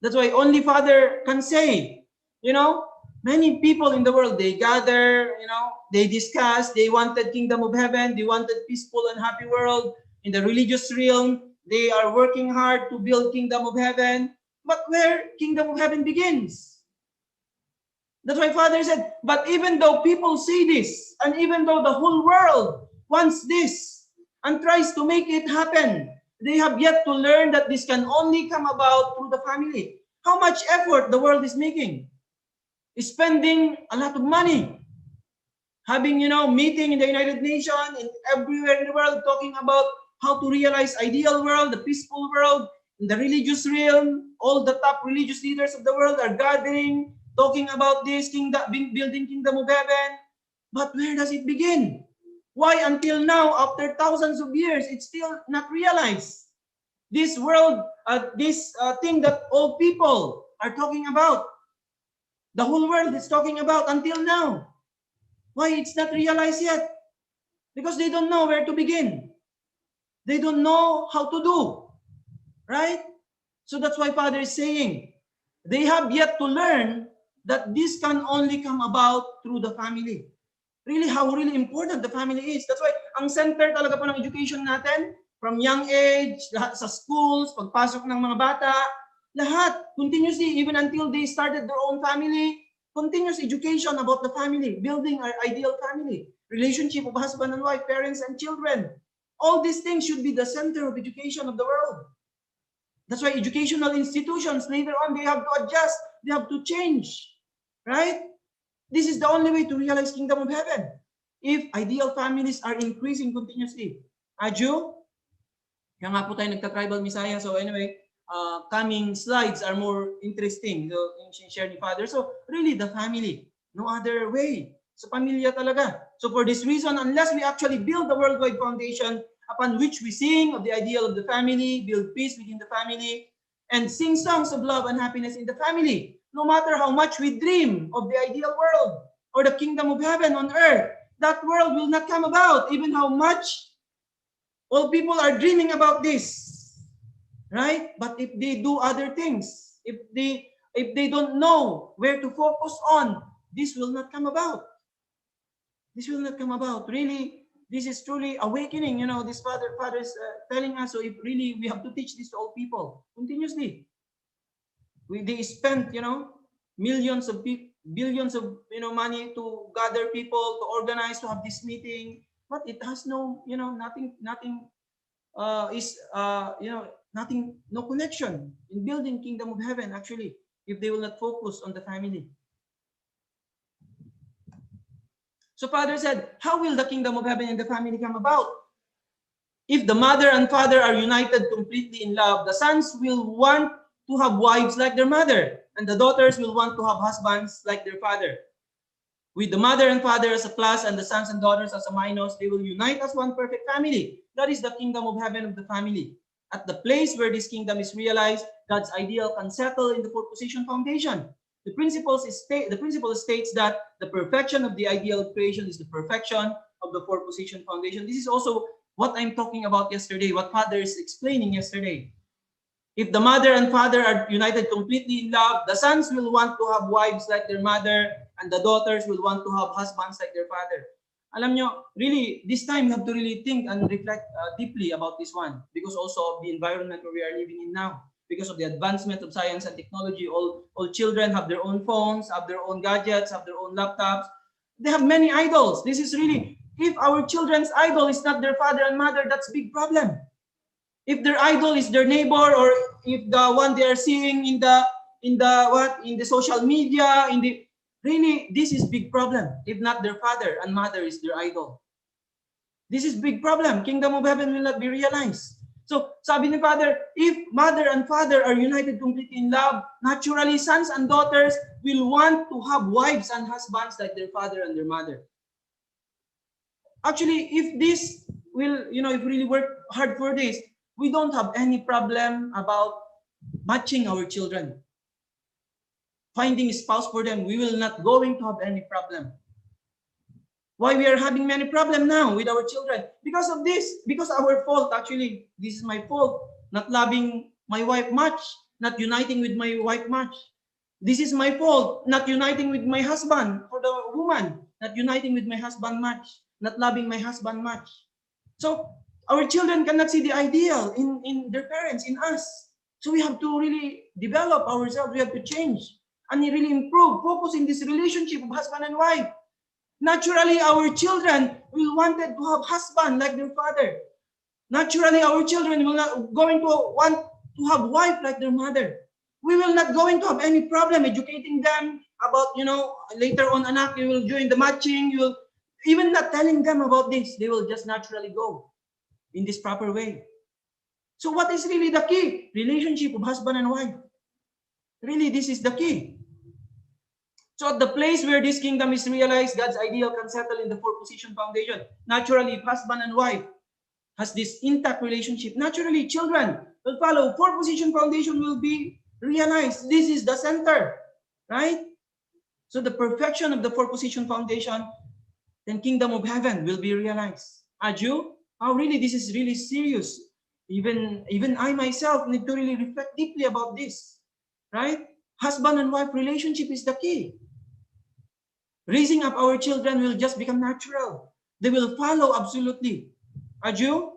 That's why only Father can say, you know, many people in the world, they gather, you know, they discuss, they wanted kingdom of heaven, they wanted peaceful and happy world. In the religious realm, they are working hard to build kingdom of heaven. But where kingdom of heaven begins? That's why Father said, but even though people say this, and even though the whole world wants this and tries to make it happen, they have yet to learn that this can only come about through the family. How much effort the world is making? Spending a lot of money, having, you know, meeting in the United Nations and everywhere in the world, talking about how to realize ideal world, the peaceful world. In the religious realm, all the top religious leaders of the world are gathering, talking about this kingdom, building kingdom of heaven. But where does it begin? Why until now, after thousands of years, it's still not realized? This world, this thing that all people are talking about, the whole world is talking about until now. Why it's not realized yet? Because they don't know where to begin. They don't know how to do, right? So that's why Father is saying, they have yet to learn that this can only come about through the family. Really, how really important the family is. That's why ang center talaga po ng education natin, from young age, lahat sa schools, pagpasok ng mga bata, lahat, continuously, even until they started their own family, continuous education about the family, building our ideal family, relationship of husband and wife, parents and children. All these things should be the center of education of the world. That's why educational institutions, later on, they have to adjust, they have to change, right? This is the only way to realize kingdom of heaven. If ideal families are increasing continuously. Aju? Kaya nga po tayo nagta-tribal misaya. So anyway, coming slides are more interesting. So, yung share ni Father. So really, the family. No other way. Sa pamilya talaga. So for this reason, unless we actually build the worldwide foundation upon which we sing of the ideal of the family, build peace within the family, and sing songs of love and happiness in the family, no matter how much we dream of the ideal world or the kingdom of heaven on earth, that world will not come about, even how much all people are dreaming about this, right? But if they do other things, if they don't know where to focus on, this will not come about. This will not come about. Really, this is truly awakening. You know, this father is telling us. So if really we have to teach this to all people continuously. They spend, you know, billions of money to gather people, to organize, to have this meeting, but it has no, you know, nothing no connection in building kingdom of heaven. Actually, if they will not focus on the family. So Father said, how will the kingdom of heaven and the family come about? If the mother and father are united completely in love, the sons will want to have wives like their mother, and the daughters will want to have husbands like their father. With the mother and father as a plus and the sons and daughters as a minus, they will unite as one perfect family. That is the kingdom of heaven of the family. At the place where this kingdom is realized, God's ideal can settle in the four-position foundation. The principle states that the perfection of the ideal of creation is the perfection of the four-position foundation. This is also what I'm talking about yesterday, what Father is explaining yesterday. If the mother and father are united completely in love, the sons will want to have wives like their mother, and the daughters will want to have husbands like their father. Alam nyo, really, this time you have to really think and reflect deeply about this one, because also of the environment where we are living in now. Because of the advancement of science and technology, all children have their own phones, have their own gadgets, have their own laptops. They have many idols. This is really, if our children's idol is not their father and mother, that's a big problem. If their idol is their neighbor, or if the one they are seeing in the social media, really, this is big problem. If not their father and mother is their idol, this is big problem. Kingdom of heaven will not be realized. So, sabi ni Father, if mother and father are united completely in love, naturally sons and daughters will want to have wives and husbands like their father and their mother. Actually, if this will, if we really work hard for this, we don't have any problem about matching our children. Finding a spouse for them, we will not going to have any problem. Why we are having many problems now with our children? Because of this, because our fault. Actually, this is my fault, not loving my wife much, not uniting with my wife much. This is my fault, not uniting with my husband, for the woman, not uniting with my husband much, not loving my husband much. So our children cannot see the ideal in their parents, in us. So we have to really develop ourselves. We have to change and really improve, focus in this relationship of husband and wife. Naturally, our children will want to have husband like their father. Naturally, our children will not going to want to have wife like their mother. We will not going to have any problem educating them about, later on, anak, you will join the matching. You will even not telling them about this. They will just naturally go in this proper way. So what is really the key? Relationship of husband and wife. Really, this is the key. So at the place where this kingdom is realized, God's ideal can settle in the four-position foundation. Naturally, if husband and wife has this intact relationship, naturally children will follow. Four-position foundation will be realized. This is the center, right? So the perfection of the four-position foundation, then kingdom of heaven will be realized. Aju? Oh, really, this is really serious. Even I myself need to really reflect deeply about this, right? Husband and wife relationship is the key. Raising up our children will just become natural. They will follow absolutely. Aju?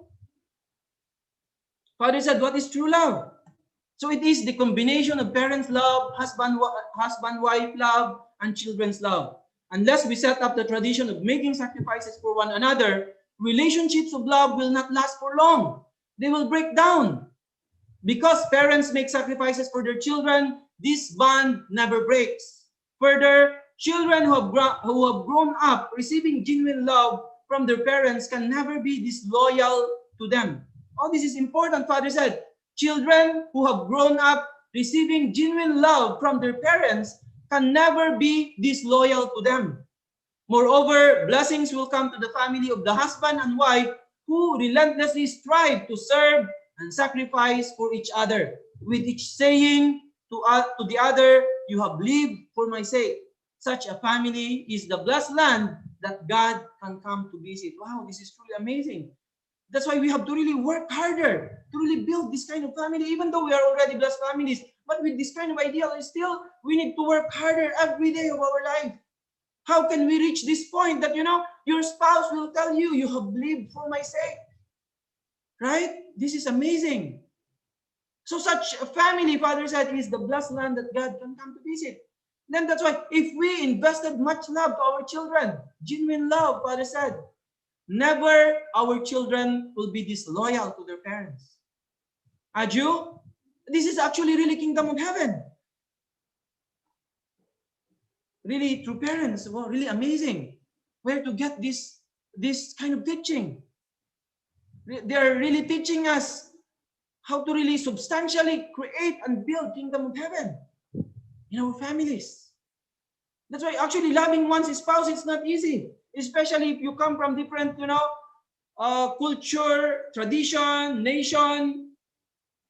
Father said, what is true love? So it is the combination of parents' love, husband-wife love, and children's love. Unless we set up the tradition of making sacrifices for one another, relationships of love will not last for long. They will break down. Because parents make sacrifices for their children, this bond never breaks. Further, children who have grown up receiving genuine love from their parents can never be disloyal to them. Oh, this is important, Father said. Children who have grown up receiving genuine love from their parents can never be disloyal to them. Moreover, blessings will come to the family of the husband and wife who relentlessly strive to serve and sacrifice for each other, with each saying to the other, you have lived for my sake. Such a family is the blessed land that God can come to visit. Wow, this is truly amazing. That's why we have to really work harder to really build this kind of family, even though we are already blessed families. But with this kind of ideal, still, we need to work harder every day of our life. How can we reach this point that, your spouse will tell you, you have lived for my sake? Right? This is amazing. So such a family, Father said, is the blessed land that God can come to visit. Then that's why if we invested much love to our children, genuine love, Father said, never our children will be disloyal to their parents. Aju, this is actually really kingdom of heaven. Really, through parents, wow, really amazing. Where to get this kind of teaching? They are really teaching us how to really substantially create and build kingdom of heaven in our families. That's why actually loving one's spouse is not easy, especially if you come from different, culture, tradition, nation,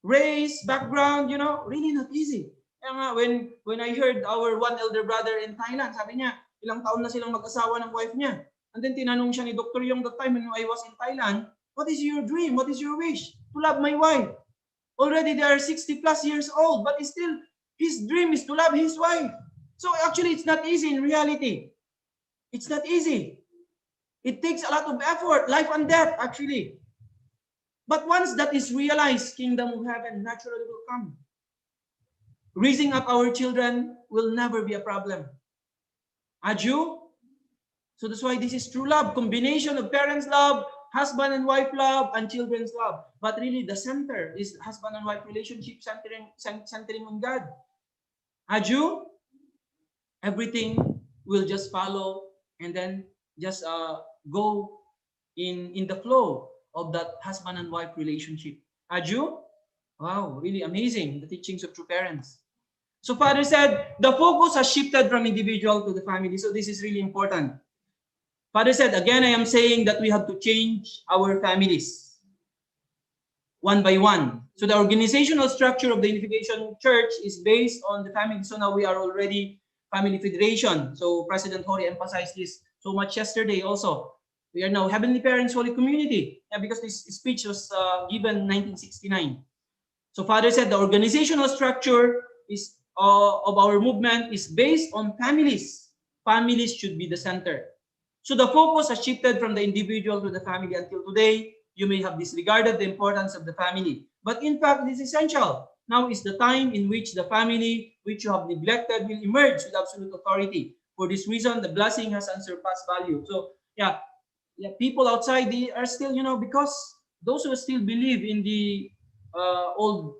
race, background, really not easy. When I heard our one elder brother in Thailand, sabi niya, ilang taon na silang mag-asawa ng wife niya. And then tinanong siya ni Dr. Yong that time when I was in Thailand, what is your dream? What is your wish? To love my wife. Already they are 60 plus years old, but still his dream is to love his wife. So actually it's not easy in reality. It's not easy. It takes a lot of effort, life and death actually. But once that is realized, kingdom of heaven naturally will come. Raising up our children will never be a problem. Aju? So that's why this is true love, combination of parents' love, husband and wife love, and children's love. But really the center is husband and wife relationship centering on God. Aju? Everything will just follow and then just go in the flow of that husband and wife relationship. Aju? Wow, really amazing, the teachings of true parents. So Father said, the focus has shifted from individual to the family. So this is really important. Father said, again, I am saying that we have to change our families one by one. So the organizational structure of the Unification Church is based on the family. So now we are already Family Federation. So President Hori emphasized this so much yesterday also. We are now Heavenly Parents Holy Community, because this speech was given in 1969. So Father said the organizational structure is of our movement is based on families. Families should be the center. So the focus has shifted from the individual to the family. Until today, you may have disregarded the importance of the family. But in fact, it is essential. Now is the time in which the family which you have neglected will emerge with absolute authority. For this reason, the blessing has unsurpassed value. So yeah, people outside, they are still, because those who still believe in the old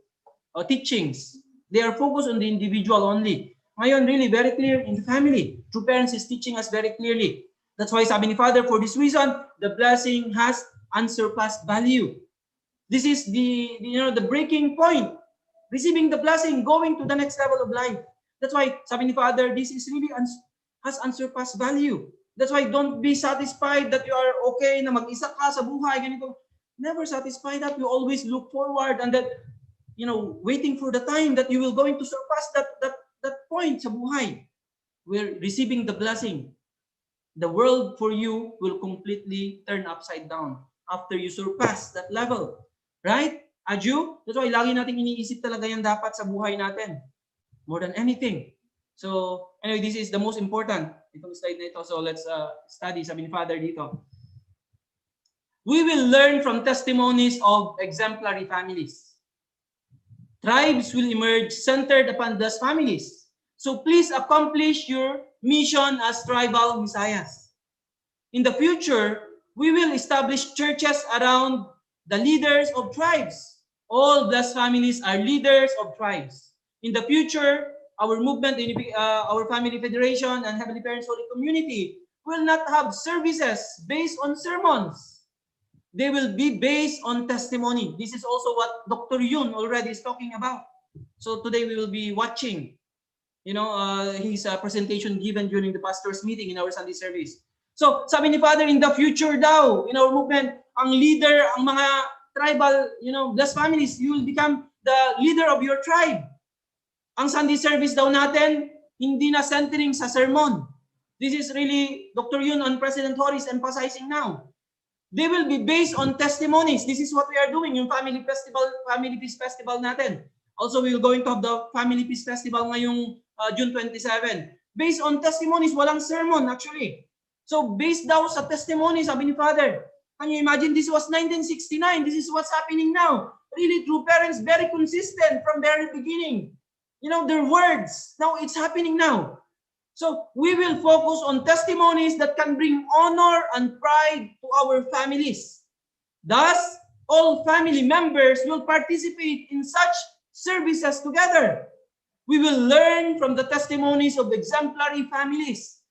teachings, they are focused on the individual only. Ngayon, really very clear in the family. True parents is teaching us very clearly. That's why sabi ni Father, for this reason, the blessing has unsurpassed value. This is the breaking point. Receiving the blessing, going to the next level of life. That's why sabi ni Father, this is really has unsurpassed value. That's why don't be satisfied that you are okay na mag-isa ka sa buhay, ganito. Never satisfied that. You always look forward and that, waiting for the time that you will going to surpass that point sa buhay. We're receiving the blessing. The world for you will completely turn upside down after you surpass that level. Right? Adju? That's why lagi natin iniisip talaga yan dapat sa buhay natin. More than anything. So, anyway, this is the most important. Itong slide na ito. So, let's study. Sabi ni Father dito. We will learn from testimonies of exemplary families. Tribes will emerge centered upon those families. So, please accomplish your mission as tribal messiahs. In the future, we will establish churches around the leaders of tribes. All blessed families are leaders of tribes. In the future, our movement, our family federation, and Heavenly Parents Holy Community will not have services based on sermons. They will be based on testimony. This is also what Dr. Yun already is talking about. So today we will be watching, his presentation given during the pastor's meeting in our Sunday service. So sabi ni Father, in the future daw, in our movement, ang leader, ang mga tribal, blessed families, you will become the leader of your tribe. Ang Sunday service daw natin, hindi na centering sa sermon. This is really, Dr. Yun on President Horis emphasizing now. They will be based on testimonies. This is what we are doing, yung Family Peace Festival natin. Also, we will going to have the Family Peace Festival ngayong June 27. Based on testimonies, walang sermon actually. So, based daw sa testimonies, sabi ni Father, can you imagine, this was 1969, this is what's happening now. Really, true parents, very consistent from very beginning. Their words, now it's happening now. So, we will focus on testimonies that can bring honor and pride to our families. Thus, all family members will participate in such services together. We will learn from the testimonies of exemplary families.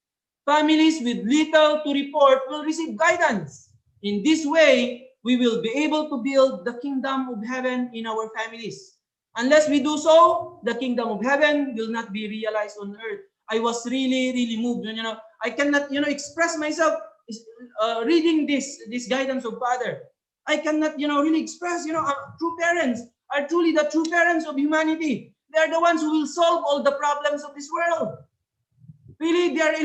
Families with little to report will receive guidance. In this way, we will be able to build the kingdom of heaven in our families. Unless we do so, the kingdom of heaven will not be realized on earth. I was really, really moved. I cannot, express myself reading this guidance of Father. I cannot, really express, true parents are truly the true parents of humanity. They are the ones who will solve all the problems of this world. Really, they are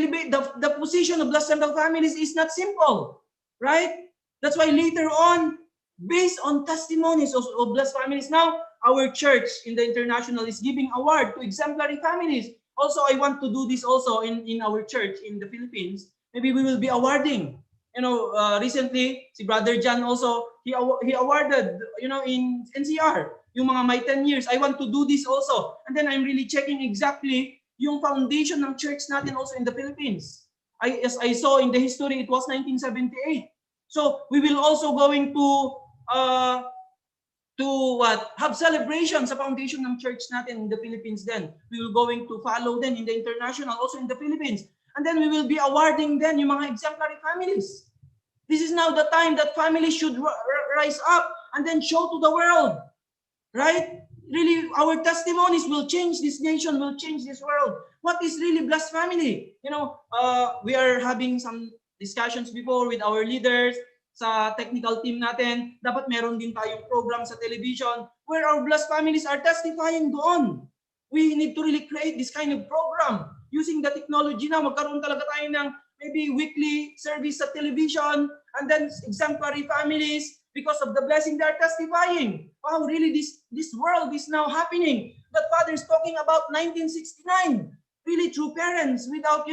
the position of blessed central families is not simple, right? That's why later on, based on testimonies of blessed families, now our church in the international is giving award to exemplary families. Also, I want to do this also in our church in the Philippines. Maybe we will be awarding. Recently, si Brother John also, he awarded, in NCR, yung mga may 10 years. I want to do this also. And then I'm really checking exactly yung foundation ng church natin also in the Philippines. As I saw in the history, it was 1978. So we will also going to have celebration sa foundation ng church natin in the Philippines then. We will going to follow then in the international, also in the Philippines. And then we will be awarding then yung mga exemplary families. This is now the time that families should rise up and then show to the world. Right? Really, our testimonies will change this nation, will change this world. What is really blessed family? We are having some discussions before with our leaders sa technical team natin. Dapat meron din tayong program sa television where our blessed families are testifying doon. We need to really create this kind of program using the technology na magkaroon talaga tayo ng maybe weekly service sa television and then exemplary families because of the blessing they are testifying. Wow, really, this world is now happening. But Father is talking about 1969. Really true parents without,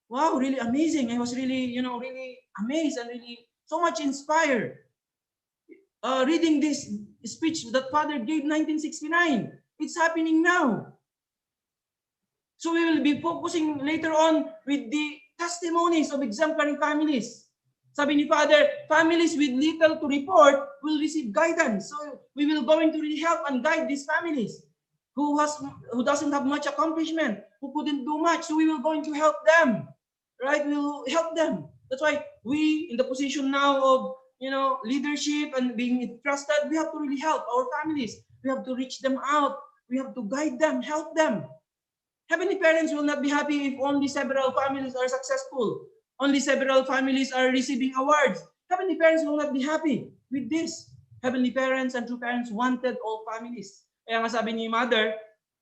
wow, really amazing. I was really, really amazed and really so much inspired. Reading this speech that Father gave 1969. It's happening now. So we will be focusing later on with the testimonies of exemplary families. Sabi ni Father, families with little to report will receive guidance. So we will going to really help and guide these families who doesn't have much accomplishment, who couldn't do much. So we will going to help them, right? We will help them. That's why we, in the position now of leadership and being trusted, we have to really help our families. We have to reach them out. We have to guide them, help them. Heavenly parents will not be happy if only several families are successful. Only several families are receiving awards. Heavenly parents will not be happy with this. Heavenly parents and true parents wanted all families. Kaya nga sabi ni Mother,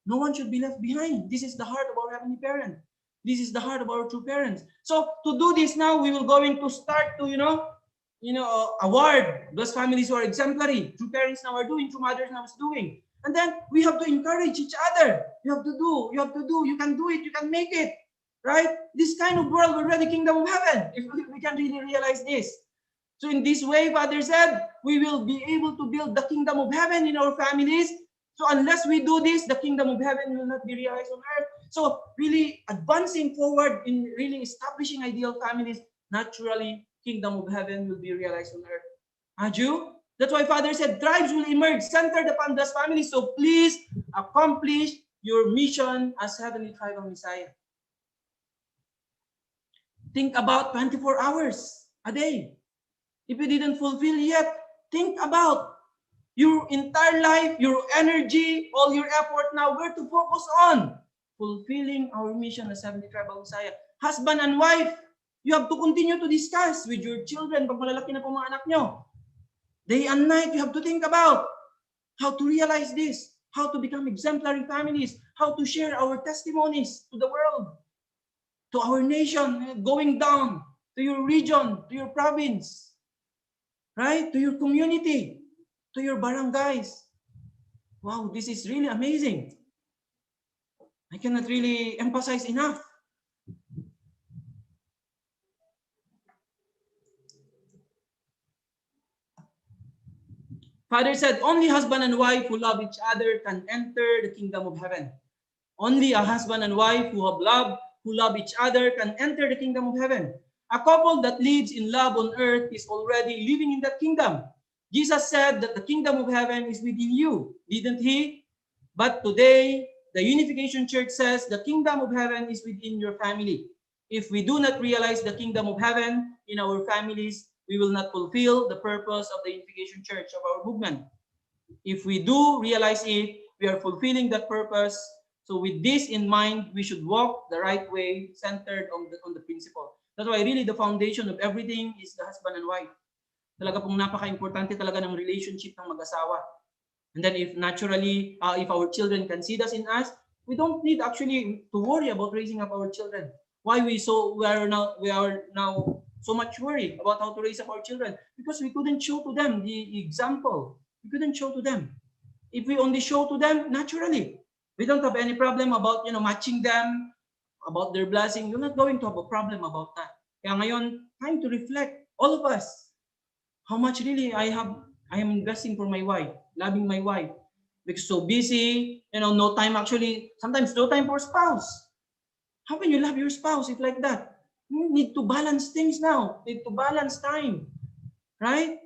no one should be left behind. This is the heart of our Heavenly Parent. This is the heart of our true parents. So to do this now, we will going to start to, award those families who are exemplary. True parents now are doing, true mothers now is doing. And then we have to encourage each other. You have to do, you can do it, you can make it. Right? This kind of world, we're ready, kingdom of heaven, if we can really realize this. So in this way, Father said, we will be able to build the kingdom of heaven in our families. So unless we do this, the kingdom of heaven will not be realized on earth. So really advancing forward in really establishing ideal families, naturally, kingdom of heaven will be realized on earth. Aju? That's why Father said, tribes will emerge centered upon those families. So please accomplish your mission as Heavenly Tribal Messiah. Think about 24 hours a day. If you didn't fulfill yet, think about your entire life, your energy, all your effort now, where to focus on fulfilling our mission as Heavenly Tribal Messiah. Husband and wife, you have to continue to discuss with your children pag malalaki na po mga anak nyo. Day and night, you have to think about how to realize this, how to become exemplary families, how to share our testimonies to the world, to our nation, going down to your region, to your province, right? To your community, to your barangays. Wow, this is really amazing. I cannot really emphasize enough. Father said, only husband and wife who love each other can enter the kingdom of heaven. Only a husband and wife who love each other can enter the kingdom of heaven. A couple that lives in love on earth is already living in that kingdom. Jesus said that the kingdom of heaven is within you, didn't he? But today, the Unification Church says the kingdom of heaven is within your family. If we do not realize the kingdom of heaven in our families, we will not fulfill the purpose of the Unification Church, of our movement. If we do realize it, we are fulfilling that purpose. So with this in mind, we should walk the right way, centered on the principle. That's why really the foundation of everything is the husband and wife. Talaga pong napaka-importante talaga ng relationship ng mag-asawa. And then if naturally, if our children can see this in us, we don't need actually to worry about raising up our children. Why we are now so much worried about how to raise up our children? Because we couldn't show to them the example. We couldn't show to them. If we only show to them, naturally, we don't have any problem about matching them, about their blessing. You're not going to have a problem about that. Kaya ngayon, time to reflect, all of us, how much really I am investing for my wife, loving my wife. Because so busy, no time actually, sometimes no time for spouse. How can you love your spouse if like that? You need to balance things now. Need to balance time. Right?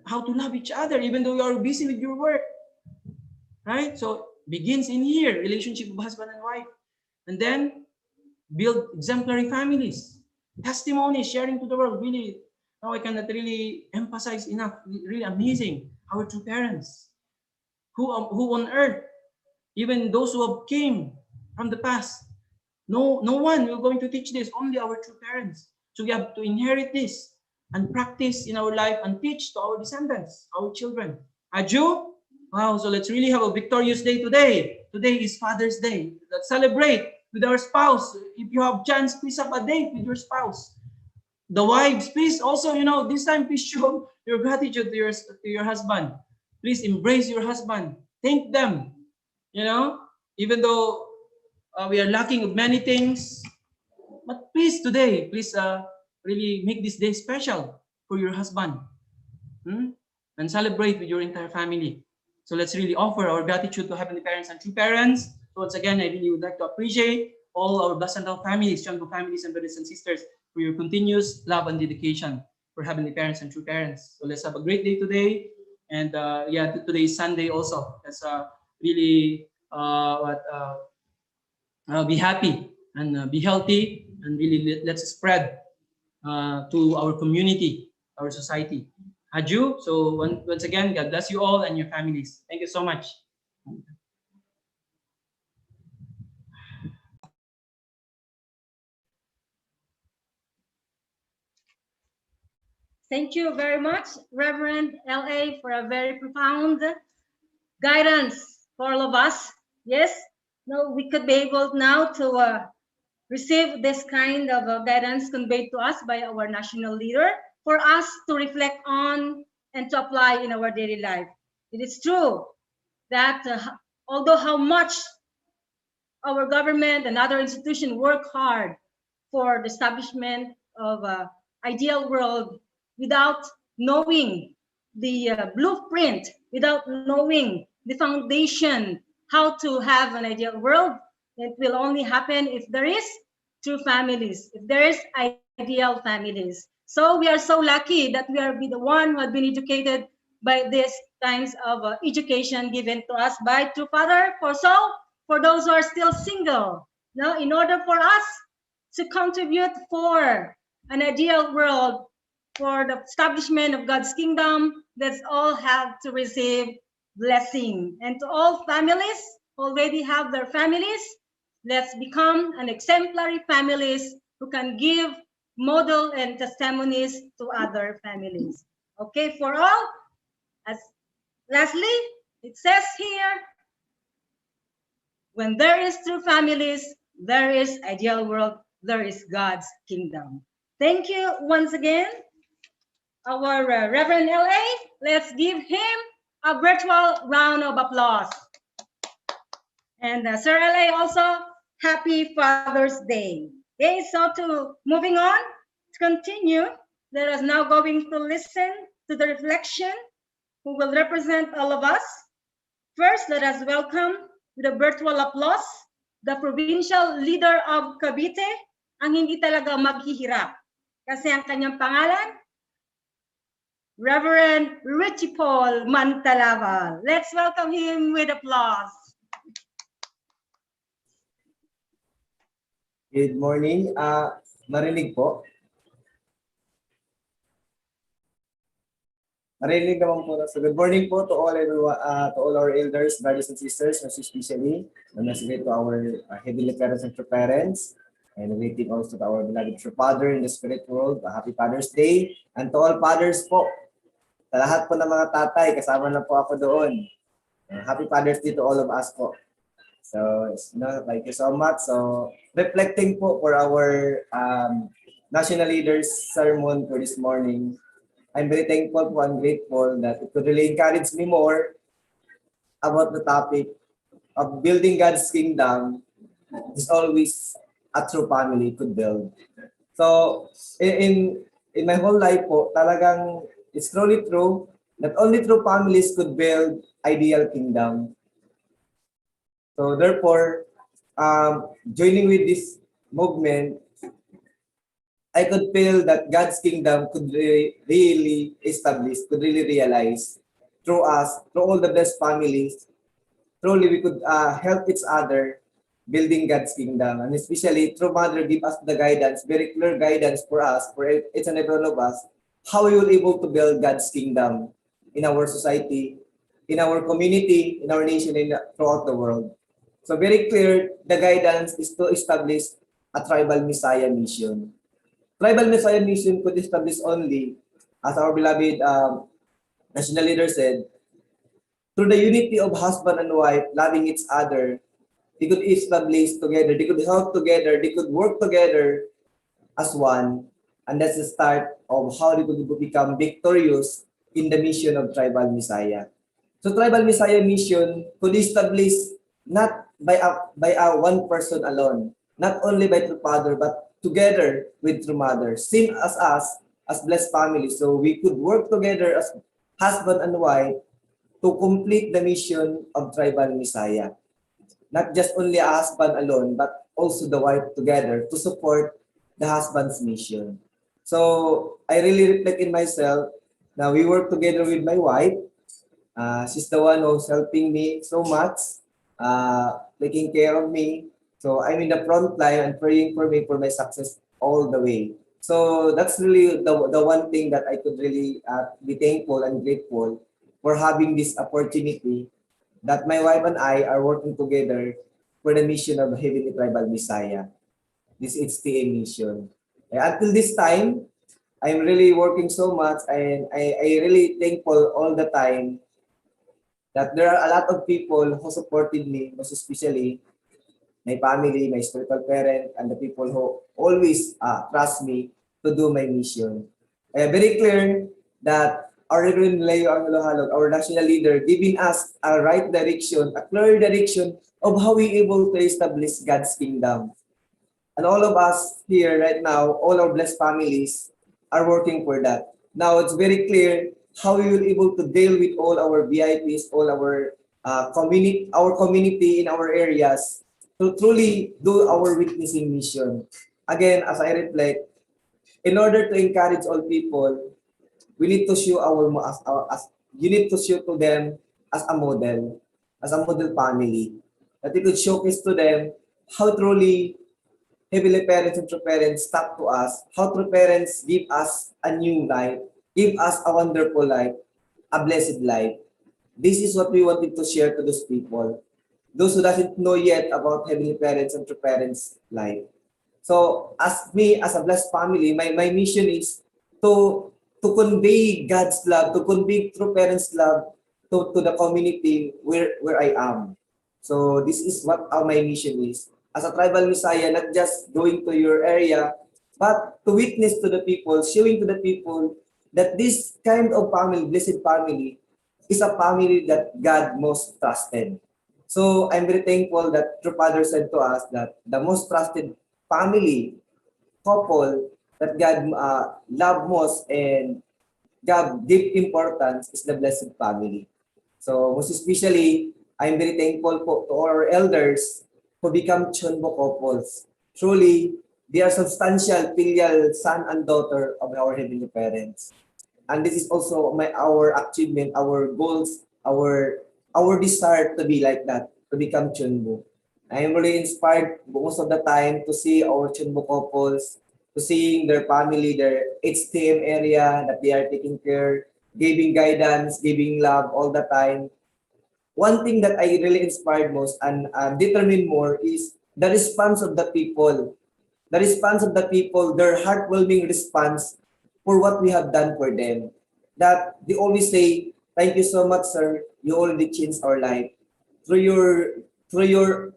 How to love each other even though you are busy with your work. Right? So begins in here, relationship of husband and wife. And then build exemplary families. Testimonies, sharing to the world. Really, now I cannot really emphasize enough. Really amazing. Our true parents. Who on earth, even those who have came from the past, no one will going to teach this, only our true parents. So we have to inherit this and practice in our life and teach to our descendants, our children. Aju? Wow, so let's really have a victorious day today. Today is Father's Day. Let's celebrate with our spouse. If you have chance, please have a date with your spouse. The wives, please also, this time please show your gratitude to your husband. Please embrace your husband. Thank them. Even though we are lacking of many things, but please today, please really make this day special for your husband. And celebrate with your entire family. So let's really offer our gratitude to heavenly parents and true parents. So once again, I really would like to appreciate all our blessed families, Chango families, and brothers and sisters for your continuous love and dedication for heavenly parents and true parents. So let's have a great day today. And today is Sunday also. Let's really be happy and be healthy, and really let's spread to our community, our society. Haju. So once again, God bless you all and your families. Thank you so much. Thank you very much, Reverend L.A., for a very profound guidance for all of us. Yes, no, we could be able now to receive this kind of guidance conveyed to us by our national leader for us to reflect on and to apply in our daily life. It is true that although how much our government and other institutions work hard for the establishment of an ideal world without knowing the blueprint, without knowing the foundation, how to have an ideal world, it will only happen if there is true families, if there is ideal families. So we are so lucky that we are the one who have been educated by these kinds of education given to us by True Father. For those who are still single, in order for us to contribute for an ideal world, for the establishment of God's kingdom, let's all have to receive blessing. And to all families who already have their families, let's become an exemplary families who can give model and testimonies to other families. Okay, for all, as lastly, it says here, when there is true families, there is ideal world, there is God's kingdom. Thank you once again, our Reverend L.A. Let's give him a virtual round of applause. And Sir L.A. also, happy Father's Day. Okay, so moving on, to continue, let us now going to listen to the reflection who will represent all of us. First, let us welcome with a virtual applause the provincial leader of Cavite, ang hindi talaga maghihirap. Kasi ang kanyang pangalan, Reverend Richie Paul Mantalava. Let's welcome him with applause. Good morning. Marinig po? Marinig naman po. So good morning po to all everyone, to all our elders, brothers and sisters, most especially to our heavenly parents and true parents, and waiting also to our beloved true Father in the spirit world. Happy Father's Day, and to all fathers po. Sa lahat po ng mga tatay, kasama na po ako doon. Happy Father's Day to all of us po. So, thank you so much. So, reflecting po for our national leaders sermon for this morning, I'm very thankful po and grateful that it could really encourage me more about the topic of building God's kingdom is always a true family could build. So, in my whole life po, talagang it's truly true that only true families could build ideal kingdom. So therefore, joining with this movement, I could feel that God's kingdom could really establish, could really realize through us, through all the blessed families. Truly, we could help each other building God's kingdom, and especially through Mother give us the guidance, very clear guidance for us, for each and every one of us, how we will able to build God's kingdom in our society, in our community, in our nation, and throughout the world. So very clear, the guidance is to establish a tribal Messiah mission. Tribal Messiah mission could establish only, as our beloved national leader said, through the unity of husband and wife, loving each other, they could establish together, they could help together, they could work together as one And that's the start of how they could become victorious in the mission of Tribal Messiah. So Tribal Messiah mission could establish not by a one person alone, not only by True Father, but together with True Mother, same as us, as blessed family. So we could work together as husband and wife to complete the mission of Tribal Messiah. Not just only a husband alone, but also the wife together to support the husband's mission. So I really reflect in myself. Now we work together with my wife. She's the one who's helping me so much, taking care of me. So I'm in the front line and praying for me for my success all the way. So that's really the one thing that I could really be thankful and grateful for having this opportunity that my wife and I are working together for the mission of the Heavenly Tribal Messiah, this HTA mission. Until this time, I'm really working so much and I really thankful all the time that there are a lot of people who supported me, most especially my family, my spiritual parent, and the people who always trust me to do my mission. Very clear that our Reverend Leo Angelo Halog, our national leader, giving us a right direction, a clear direction of how we able to establish God's kingdom. And all of us here right now, all our blessed families are working for that. Now it's very clear how we will able to deal with all our VIPs, all our community in our areas to truly do our witnessing mission. Again, as I reflect, in order to encourage all people, we need to show you need to show to them as a model family, that we could showcase to them how truly Heavenly Parents and True Parents talk to us, how True Parents give us a new life, give us a wonderful life, a blessed life. This is what we wanted to share to those people, those who doesn't know yet about Heavenly Parents and True Parents' life. So as me, as a blessed family, my mission is to convey God's love, to convey True Parents' love to the community where I am. So this is what my mission is. As a Tribal Messiah, not just going to your area, but to witness to the people, showing to the people that this kind of family, blessed family, is a family that God most trusted. So I'm very thankful that True Father said to us that the most trusted family, couple that God loved most and God gave importance is the blessed family. So most especially, I'm very thankful to our elders who become Chonbo couples. Truly, they are substantial filial son and daughter of our Heavenly Parents. And this is also our achievement, our goals, our desire to be like that, to become Chonbo. I am really inspired most of the time to see our Chonbo couples, to seeing their family, their HTM area that they are taking care, giving guidance, giving love all the time. One thing that I really inspired most and determined more is the response of the people. The response of the people, their heartwarming response for what we have done for them. That they always say, "Thank you so much, sir. You already changed our life. Through your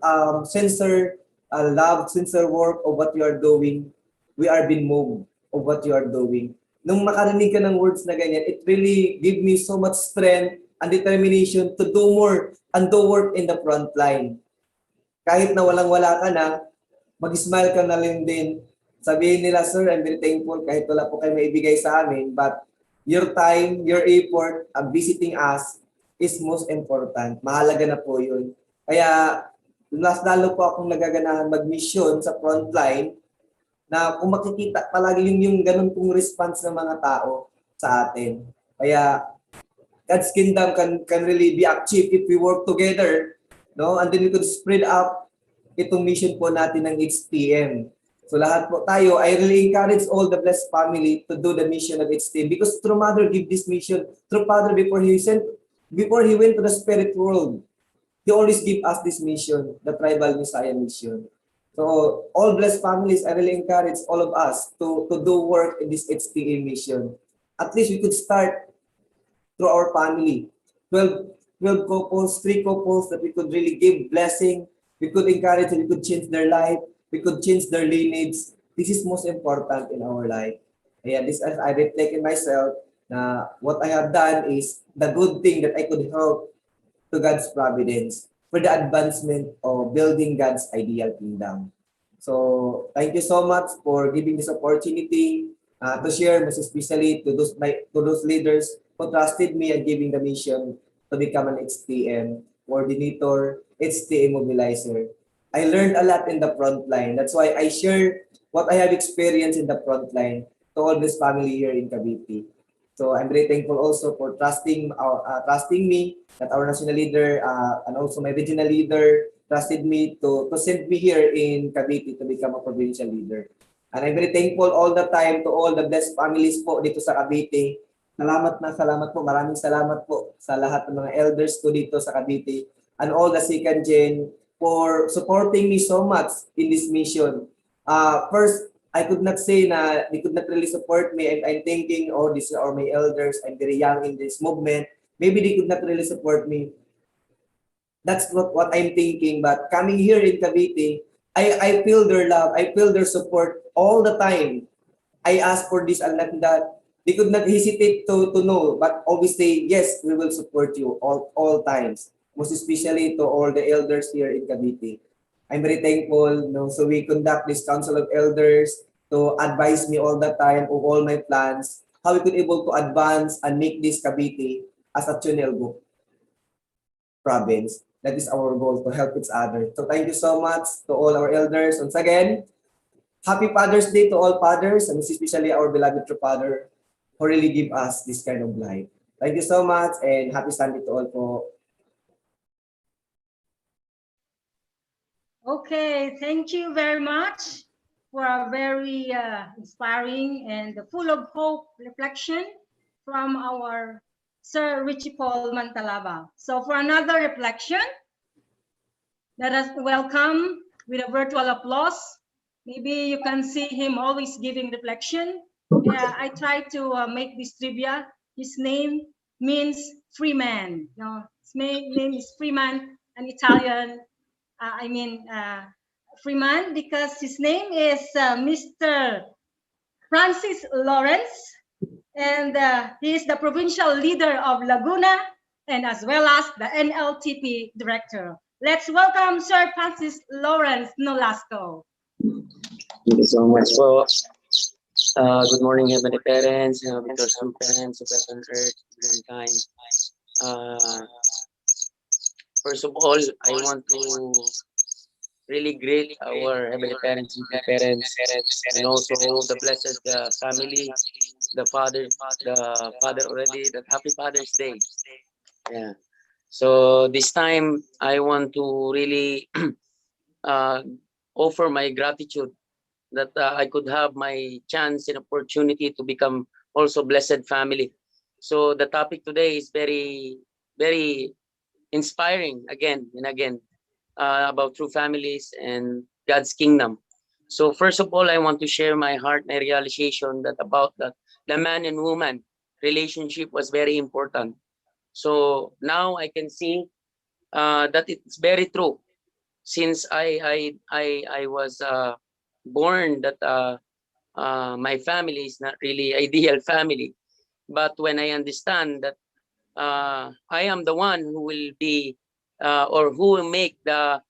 sincere love, sincere work of what you are doing, we are being moved of what you are doing." Nung makarinig ka ng words na ganyan, it really give me so much strength and determination to do more and to work in the front line. Kahit na walang-wala ka na, mag-smile ka na lang din. Sabihin nila, "Sir, I'm very thankful kahit wala po kayo maibigay sa amin, but your time, your effort, visiting us is most important." Mahalaga na po yun. Kaya, lalo po akong nagaganahan mag-mission sa front line na kung makikita palagi yung ganun pong response ng mga tao sa atin. Kaya, God's kingdom can really be achieved if we work together, no? And then we could spread up itong mission po natin ng HTM. So lahat po tayo, I really encourage all the blessed family to do the mission of HTM because True Mother gave this mission. True Father, before he went to the spirit world, he always give us this mission, the Tribal Messiah mission. So all blessed families, I really encourage all of us to do work in this HTM mission. At least we could start through our family. 12 couples, 3 couples that we could really give blessing. We could encourage and we could change their life. We could change their lineage. This is most important in our life. Yeah, this as I reflect in myself na what I have done is the good thing that I could help to God's providence for the advancement of building God's ideal kingdom. So thank you so much for giving this opportunity to share, most especially to those leaders who trusted me and giving the mission to become an HTM coordinator, HTM mobilizer. I learned a lot in the front line. That's why I share what I have experienced in the front line to all this family here in Cavite. So I'm very thankful also for trusting me, that our national leader and also my regional leader trusted me to send me here in Cavite to become a provincial leader. And I'm very thankful all the time to all the blessed families po dito sa Cavite. Salamat po, maraming salamat po sa lahat ng mga elders ko dito sa Cavite and all the second gen for supporting me so much in this mission. First, I could not say na they could not really support me. I'm thinking, oh, these are my elders. I'm very young in this movement. Maybe they could not really support me. That's what I'm thinking. But coming here in Cavite, I feel their love. I feel their support all the time. I ask for this and that. They could not hesitate to know, but always say, yes, we will support you all times. Most especially to all the elders here in Cavite. I'm very thankful. So we conduct this Council of Elders to advise me all the time of all my plans, how we could able to advance and make this Cavite as a Chonelgo province. That is our goal, to help each other. So thank you so much to all our elders. Once again, happy Father's Day to all fathers, and especially our beloved true father who really give us this kind of life. Thank you so much and happy Sunday to all po. Okay, thank you very much for a very inspiring and full of hope reflection from our Sir Richie Paul Mantalaba. So for another reflection, let us welcome with a virtual applause. Maybe you can see him always giving reflection. I try to make this trivia. His name means free man. His name is Freeman, an Italian. Freeman, because his name is Mr. Francis Lawrence, and he is the provincial leader of Laguna and as well as the NLTP director. Let's welcome Sir Francis Lawrence Nolasco. Thank you so much po. Good morning, Heavenly Parents, because true parents of heaven and earth, mankind. First of all, I want to really greet our Heavenly Parents and parents, and also the blessed family, the father already. That happy Father's Day. Yeah. So this time I want to really offer my gratitude that I could have my chance and opportunity to become also blessed family. So the topic today is very, very inspiring again and again. About true families and God's kingdom. So first of all, I want to share my heart, my realization that about the man and woman relationship was very important. So now I can see that it's very true. Since I was born that my family is not really ideal family, but when I understand that I am the one who will be or who will make the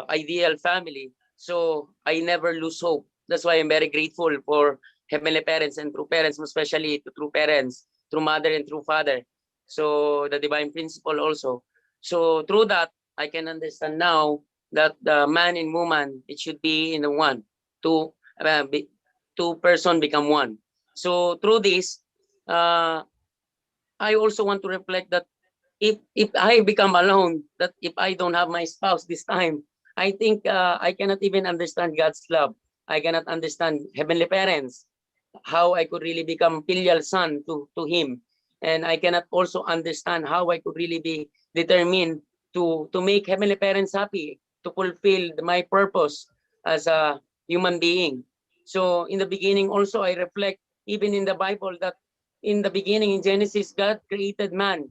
ideal family. So I never lose hope. That's why I'm very grateful for Heavenly Parents and true parents, especially to true parents, true mother and true father. So the divine principle also. So through that, I can understand now that the man and woman, it should be in the one. Two person become one. So through this, I also want to reflect that if I become alone, that if I don't have my spouse this time, I think I cannot even understand God's love. I cannot understand Heavenly Parents, how I could really become filial son to him. And I cannot also understand how I could really be determined to make Heavenly Parents happy, to fulfill my purpose as a human being. So in the beginning also, I reflect even in the Bible that in the beginning in Genesis, God created man.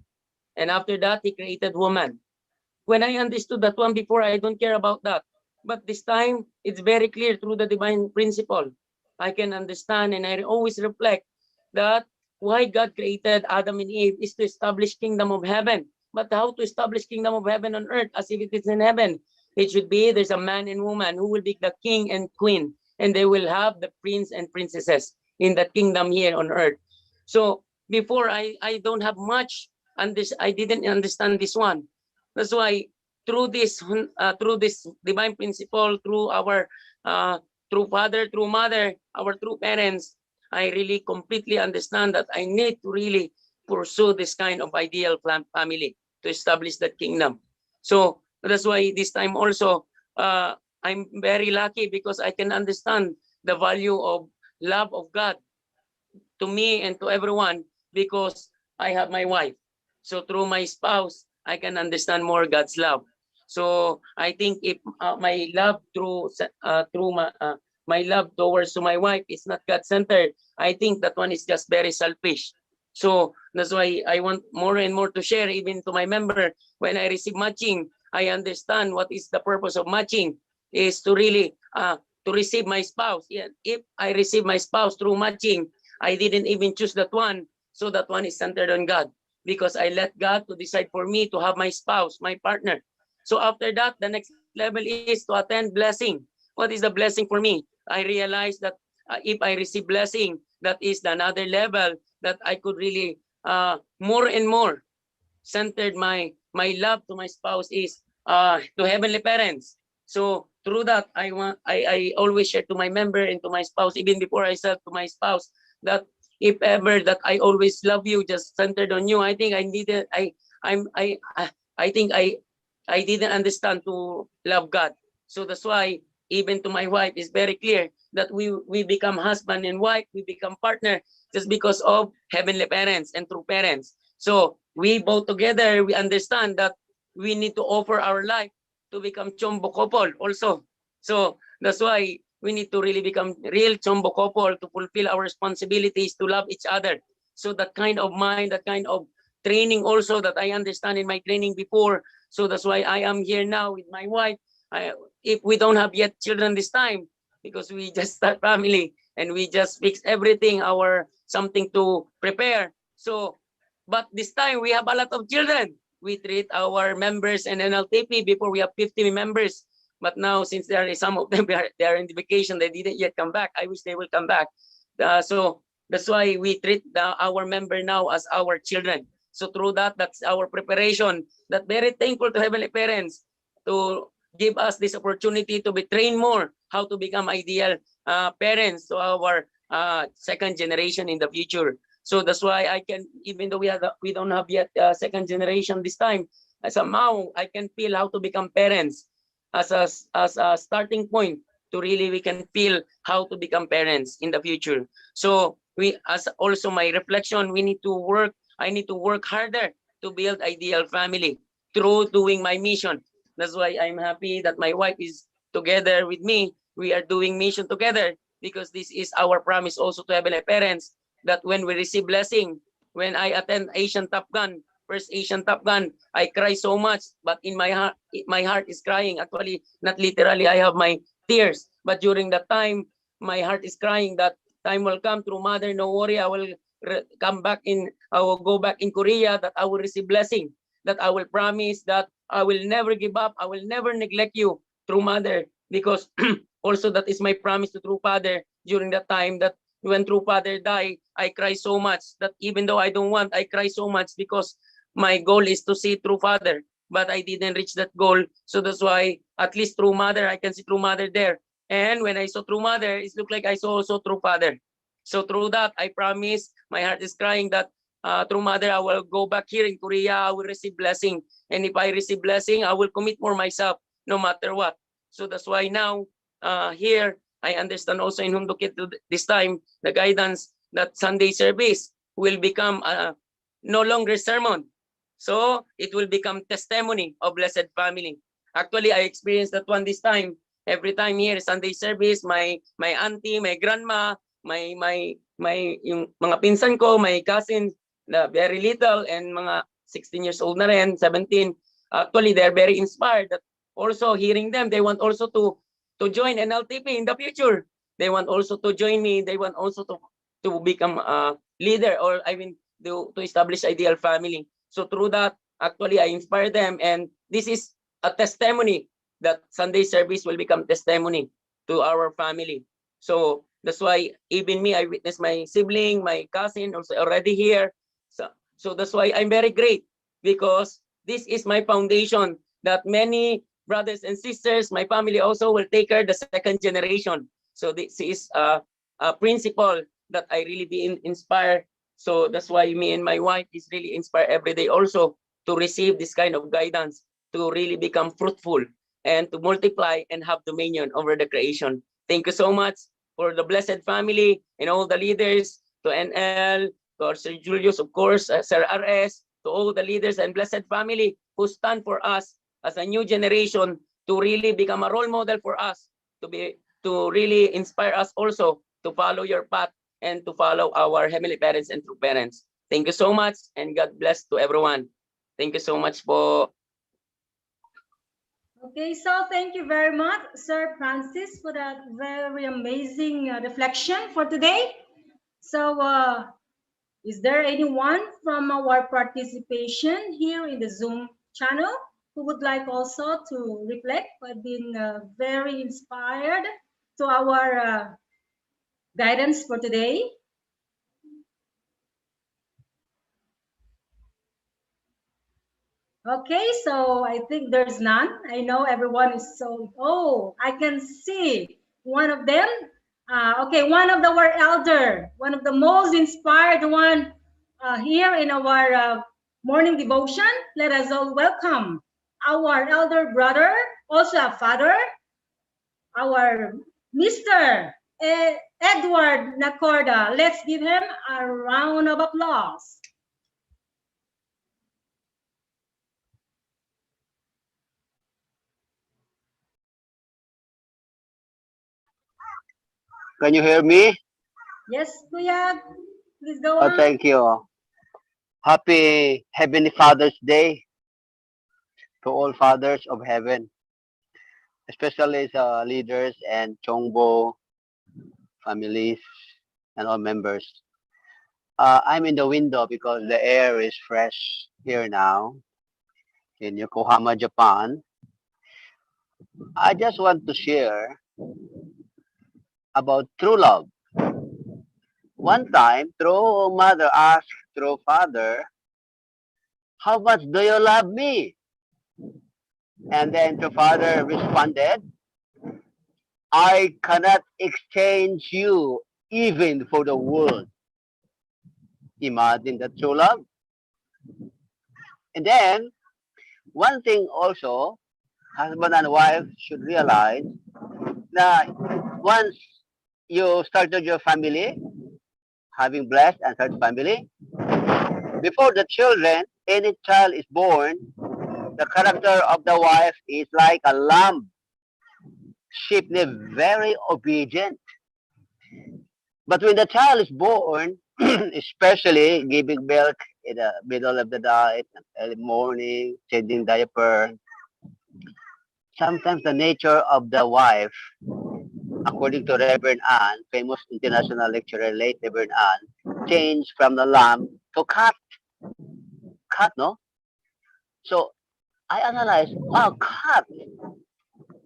And after that, he created woman. When I understood that one before, I don't care about that. But this time, it's very clear through the divine principle I can understand and I always reflect that why God created Adam and Eve is to establish kingdom of heaven. But how to establish kingdom of heaven on earth as if it is in heaven? It should be there's a man and woman who will be the king and queen, and they will have the prince and princesses in the kingdom here on earth. So before I don't have much, and this I didn't understand this one. That's why through this divine principle, through our through father, through mother, our true parents, I really completely understand that I need to really pursue this kind of ideal family to establish that kingdom. So that's why this time also I'm very lucky because I can understand the value of love of God to me and to everyone because I have my wife. So through my spouse, I can understand more God's love. So I think if my love through my love towards to my wife is not God-centered, I think that one is just very selfish. So that's why I want more and more to share even to my member. When I receive matching, I understand what is the purpose of matching is to really to receive my spouse. Yeah, if I receive my spouse through matching, I didn't even choose that one. So that one is centered on God because I let God to decide for me to have my spouse, my partner. So after that, the next level is to attend blessing. What is the blessing for me? I realized that if I receive blessing, that is another level that I could really more and more centered my love to my spouse is to heavenly parents. So through that, I always share to my member and to my spouse, even before I said to my spouse that if ever that I always love you, just centered on you. I think I needed I think I didn't understand to love God. So that's why even to my wife is very clear that we become husband and wife, we become partner just because of heavenly parents and true parents. So we both together, we understand that we need to offer our life to become chombo couple also. So that's why we need to really become real chombo couple to fulfill our responsibilities to love each other. So that kind of mind, that kind of training also that I understand in my training before. So that's why I am here now with my wife. If we don't have yet children this time, because we just start family and we just fix everything, our something to prepare. So, but this time we have a lot of children. We treat our members and NLTP before we have 50 members. But now, since there is some of them, they are in the vacation, they didn't yet come back. I wish they will come back. So that's why we treat our member now as our children. So through that, that's our preparation. That very thankful to Heavenly Parents to give us this opportunity to be trained more how to become ideal parents to our second generation in the future. So that's why I can, even though we don't have yet second generation this time, somehow I can feel how to become parents as a starting point to really we can feel how to become parents in the future. So we, as also my reflection, we need to work. I need to work harder to build ideal family through doing my mission. That's why I'm happy that my wife is together with me. We are doing mission together because this is our promise also to Heavenly Parents that when we receive blessing, when I attend Asian Top Gun, first Asian Top Gun, I cry so much, but in my heart is crying. Actually, not literally, I have my tears, but during that time, my heart is crying that time will come through Mother. No worry, I will come back in, I will go back in Korea, that I will receive blessing, that I will promise that I will never give up, I will never neglect you, True Mother, because also that is my promise to True Father during that time that when True Father died, I cry so much that even though I don't want, I cry so much because my goal is to see True Father, but I didn't reach that goal. So that's why at least True Mother, I can see True Mother there. And when I saw True Mother, it looked like I saw also True Father. So through that, I promise, my heart is crying that through Mother, I will go back here in Korea, I will receive blessing. And if I receive blessing, I will commit more myself, no matter what. So that's why now, here, I understand also in Hundukit this time, the guidance that Sunday service will become no longer sermon. So it will become testimony of Blessed Family. Actually, I experienced that one this time. Every time here, Sunday service, my auntie, my grandma, yung mga pinsan ko, my cousins, very little, and mga 16 years old na rin, 17. Actually, they're very inspired that also hearing them, they want also to join NLTP in the future. They want also to join me. They want also to become a leader, or I mean to establish ideal family. So through that, actually, I inspire them, and this is a testimony that Sunday service will become testimony to our family. So that's why even me, I witnessed my sibling, my cousin also already here. So that's why I'm very great, because this is my foundation that many brothers and sisters, my family also will take care the second generation. So this is a principle that I really be inspired. So that's why me and my wife is really inspired every day also to receive this kind of guidance, to really become fruitful and to multiply and have dominion over the creation. Thank you so much for the blessed family and all the leaders, to NL, to our Sir Julius, of course, Sir RS, to all the leaders and blessed family who stand for us as a new generation to really become a role model for us, to really inspire us also to follow your path and to follow our heavenly parents and true parents. Thank you so much, and God bless to everyone. Thank you so much po. Okay, so thank you very much, Sir Francis, for that very amazing reflection for today. So, is there anyone from our participation here in the Zoom channel who would like also to reflect? I've been very inspired to our guidance for today. Okay, so I think there's none. I know everyone is so, oh, I can see one of them. Okay, one of our elder, one of the most inspired one here in our morning devotion. Let us all welcome our elder brother, also a father, our Mr. Edward Nacorda. Let's give him a round of applause. Can you hear me? Yes, Kuya, please go Oh, on. thank you. Happy Heavenly Father's Day to all fathers of heaven, especially the leaders and Chongbo families and all members. I'm in the window because the air is fresh here now in Yokohama, Japan. I just want to share about true love. One time, true mother asked true father, "How much do you love me?" And then true father responded, "I cannot exchange you even for the world." Imagine that true love. And then, one thing also, husband and wife should realize that once you started your family, having blessed and started family, before the children, any child is born, the character of the wife is like a lamb, sheeply very obedient. But when the child is born, especially giving milk in the middle of the night, early morning, changing diaper, sometimes the nature of the wife, according to Reverend Anne, famous international lecturer, late Reverend Anne, changed from the lamb to cat. Cat, no? So I analyzed, wow, cat,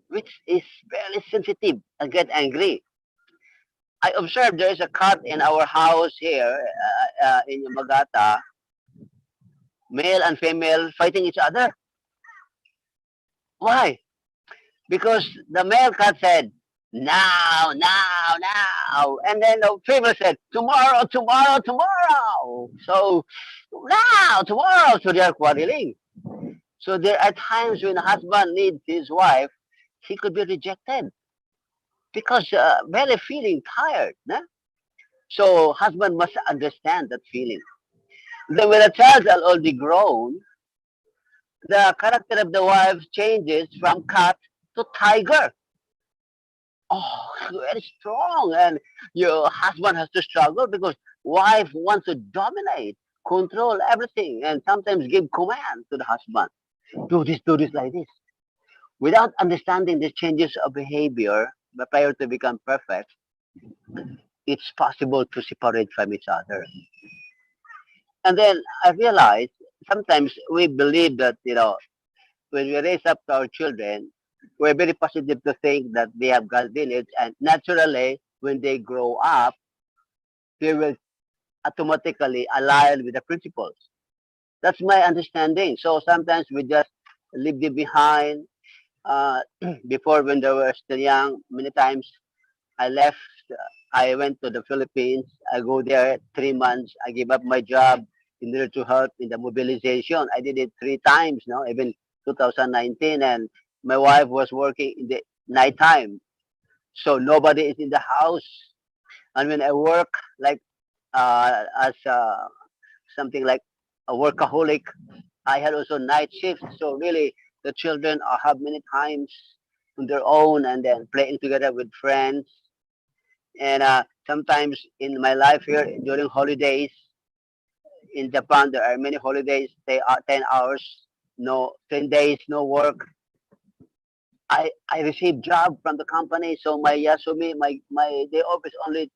which is very sensitive and get angry. I observed there is a cat in our house here in Yamagata, male and female fighting each other. Why? Because the male cat said, "Now, now, now," and then the female said, "Tomorrow, tomorrow, tomorrow." So now, tomorrow, so they are quarreling. So there are times when a husband needs his wife, he could be rejected because very feeling tired. Nah? So husband must understand that feeling. Then when a child is already grown, the character of the wife changes from cat to tiger. Oh, very strong, and your husband has to struggle because wife wants to dominate, control everything, and sometimes give command to the husband. Do this like this. Without understanding the changes of behavior, but prior to become perfect, it's possible to separate from each other. And then I realized sometimes we believe that, when we raise up our children, we're very positive to think that they have God's village, and naturally, when they grow up, they will automatically align with the principles. That's my understanding. So sometimes we just leave them behind. Before, when they were still young, many times I left. I went to the Philippines. I go there 3 months. I give up my job in order to help in the mobilization. I did it 3 times, no, even 2019, and my wife was working in the nighttime, so nobody is in the house. And when I work like as something like a workaholic, I had also night shifts. So really, the children have many times on their own, and then playing together with friends. And sometimes in my life here during holidays in Japan, there are many holidays. They are 10 hours, no 10 days, no work. I receive job from the company, so my Yasumi, my day off is only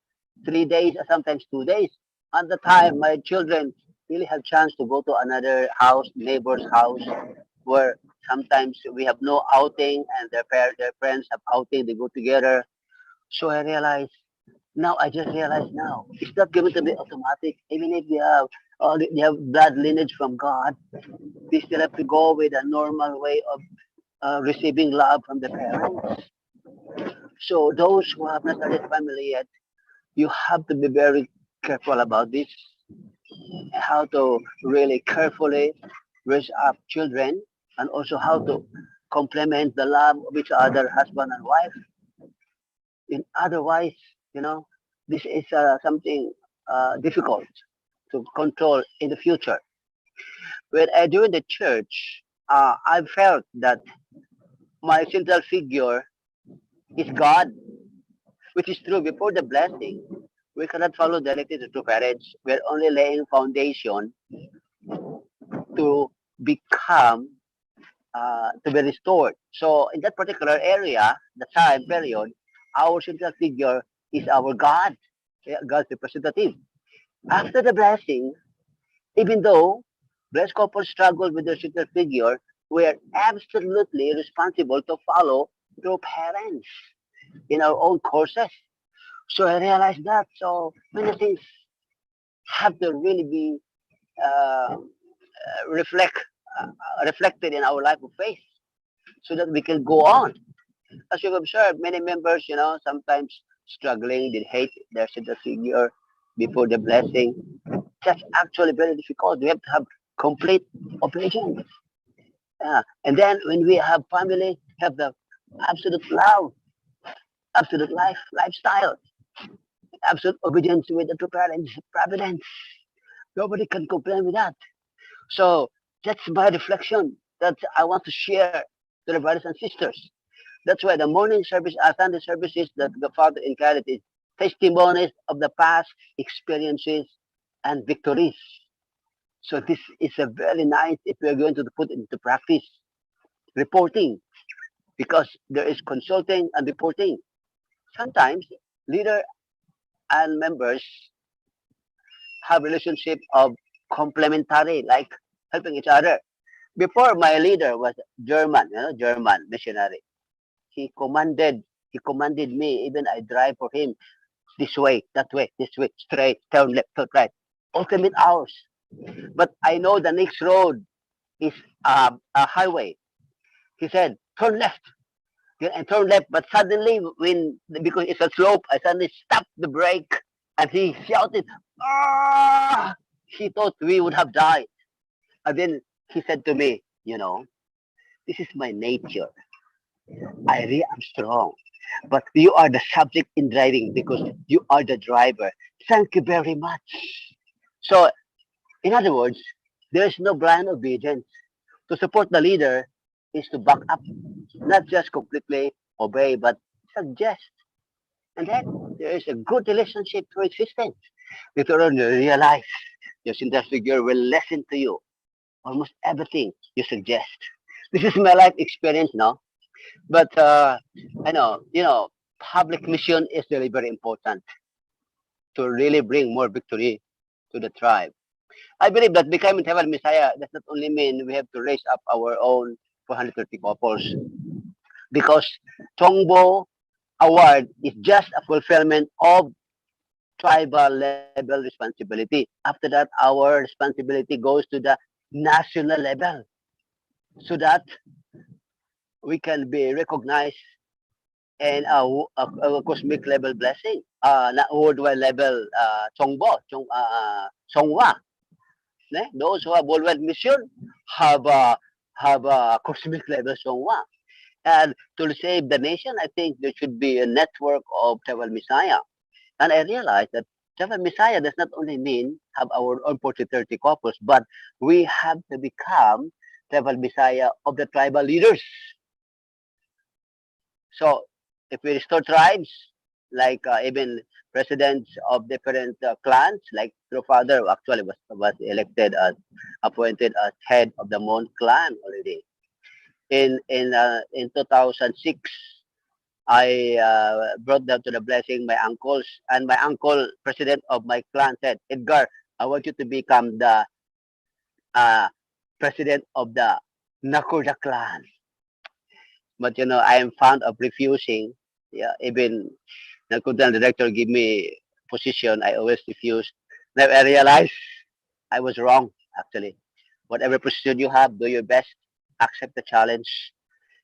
3 days or sometimes 2 days. At the time, my children really have chance to go to another house, neighbor's house, where sometimes we have no outing, and their friends have outing. They go together. So I realized now. I just realized now it's not going to be automatic. Even if they have blood lineage from God, they still have to go with a normal way of receiving love from the parents. So those who have not started family yet, you have to be very careful about this. How to really carefully raise up children, and also how to complement the love of each other, husband and wife. In otherwise, this is something difficult to control in the future. When I joined the church, I felt that my central figure is God, which is true. Before the blessing, we cannot follow directly to two parents. We're only laying foundation to become, to be restored. So in that particular area, the time period, our central figure is our God, God's representative. After the blessing, even though blessed couples struggle with their central figure, we are absolutely responsible to follow through parents in our own courses. So I realized that. So many things have to really be uh, reflect reflected in our life of faith, so that we can go on. As you've observed, many members, sometimes struggling, they hate their central figure before the blessing. That's actually very difficult. We have to have complete obedience. And then when we have family, have the absolute love, absolute lifestyle, absolute obedience with the two parents, providence. Nobody can complain with that. So that's my reflection that I want to share to the brothers and sisters. That's why the morning service, Sunday services that the Father encouraged is testimonies of the past experiences and victories. So this is a very nice if we are going to put it into practice. Reporting, because there is consulting and reporting. Sometimes leader and members have relationship of complementary, like helping each other. Before, my leader was German, German missionary. He commanded me. Even I drive for him this way, that way, this way, straight, turn left, turn right. Ultimate hours. But I know the next road is a highway. He said, turn left. Then I turned left, but suddenly, because it's a slope, I suddenly stopped the brake, and he shouted, "Ah!" He thought we would have died. And then he said to me, this is my nature. I really am strong, but you are the subject in driving because you are the driver. Thank you very much. So, in other words, there is no blind obedience. To support the leader is to back up, not just completely obey, but suggest. And then there is a good relationship to existence. Later on, you realize your central figure will listen to you almost everything you suggest. This is my life experience now. But I know, public mission is really very important to really bring more victory to the tribe. I believe that becoming tribal Messiah does not only mean we have to raise up our own 430 couples, because Tongbo Award is just a fulfillment of tribal level responsibility. After that, our responsibility goes to the national level so that we can be recognized and a cosmic level blessing, na worldwide level Songwa. Those who have worldwide mission have a cosmic level Songwa. And to save the nation, I think there should be a network of tribal Messiah. And I realized that tribal Messiah does not only mean have our own 40-30 couples, but we have to become tribal Messiah of the tribal leaders. So if we restore tribes, like even presidents of different clans, like your father actually was elected as appointed as head of the Mon clan already. In 2006, I brought them to the blessing my uncles, and my uncle, president of my clan, said, Edgar, I want you to become the president of the Nakuda clan. But I am fond of refusing. Yeah, even Nakuda director give me position, I always refuse. Now I realized I was wrong, actually. Whatever position you have, do your best, accept the challenge.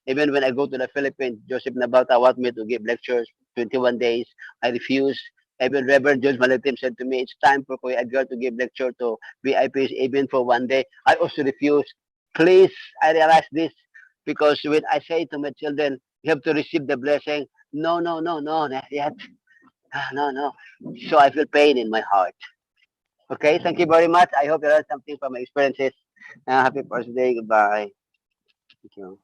Even when I go to the Philippines, Joseph Nabata want me to give lectures 21 days. I refuse. Even Reverend George Malatim said to me, it's time for Kuya Edgar to give lecture to VIPs even for one day. I also refuse. Please, I realize this, because when I say to my children, you have to receive the blessing. No, not yet. No. So I feel pain in my heart. Okay, thank you very much. I hope you learned something from my experiences. Happy birthday. Goodbye. Thank you.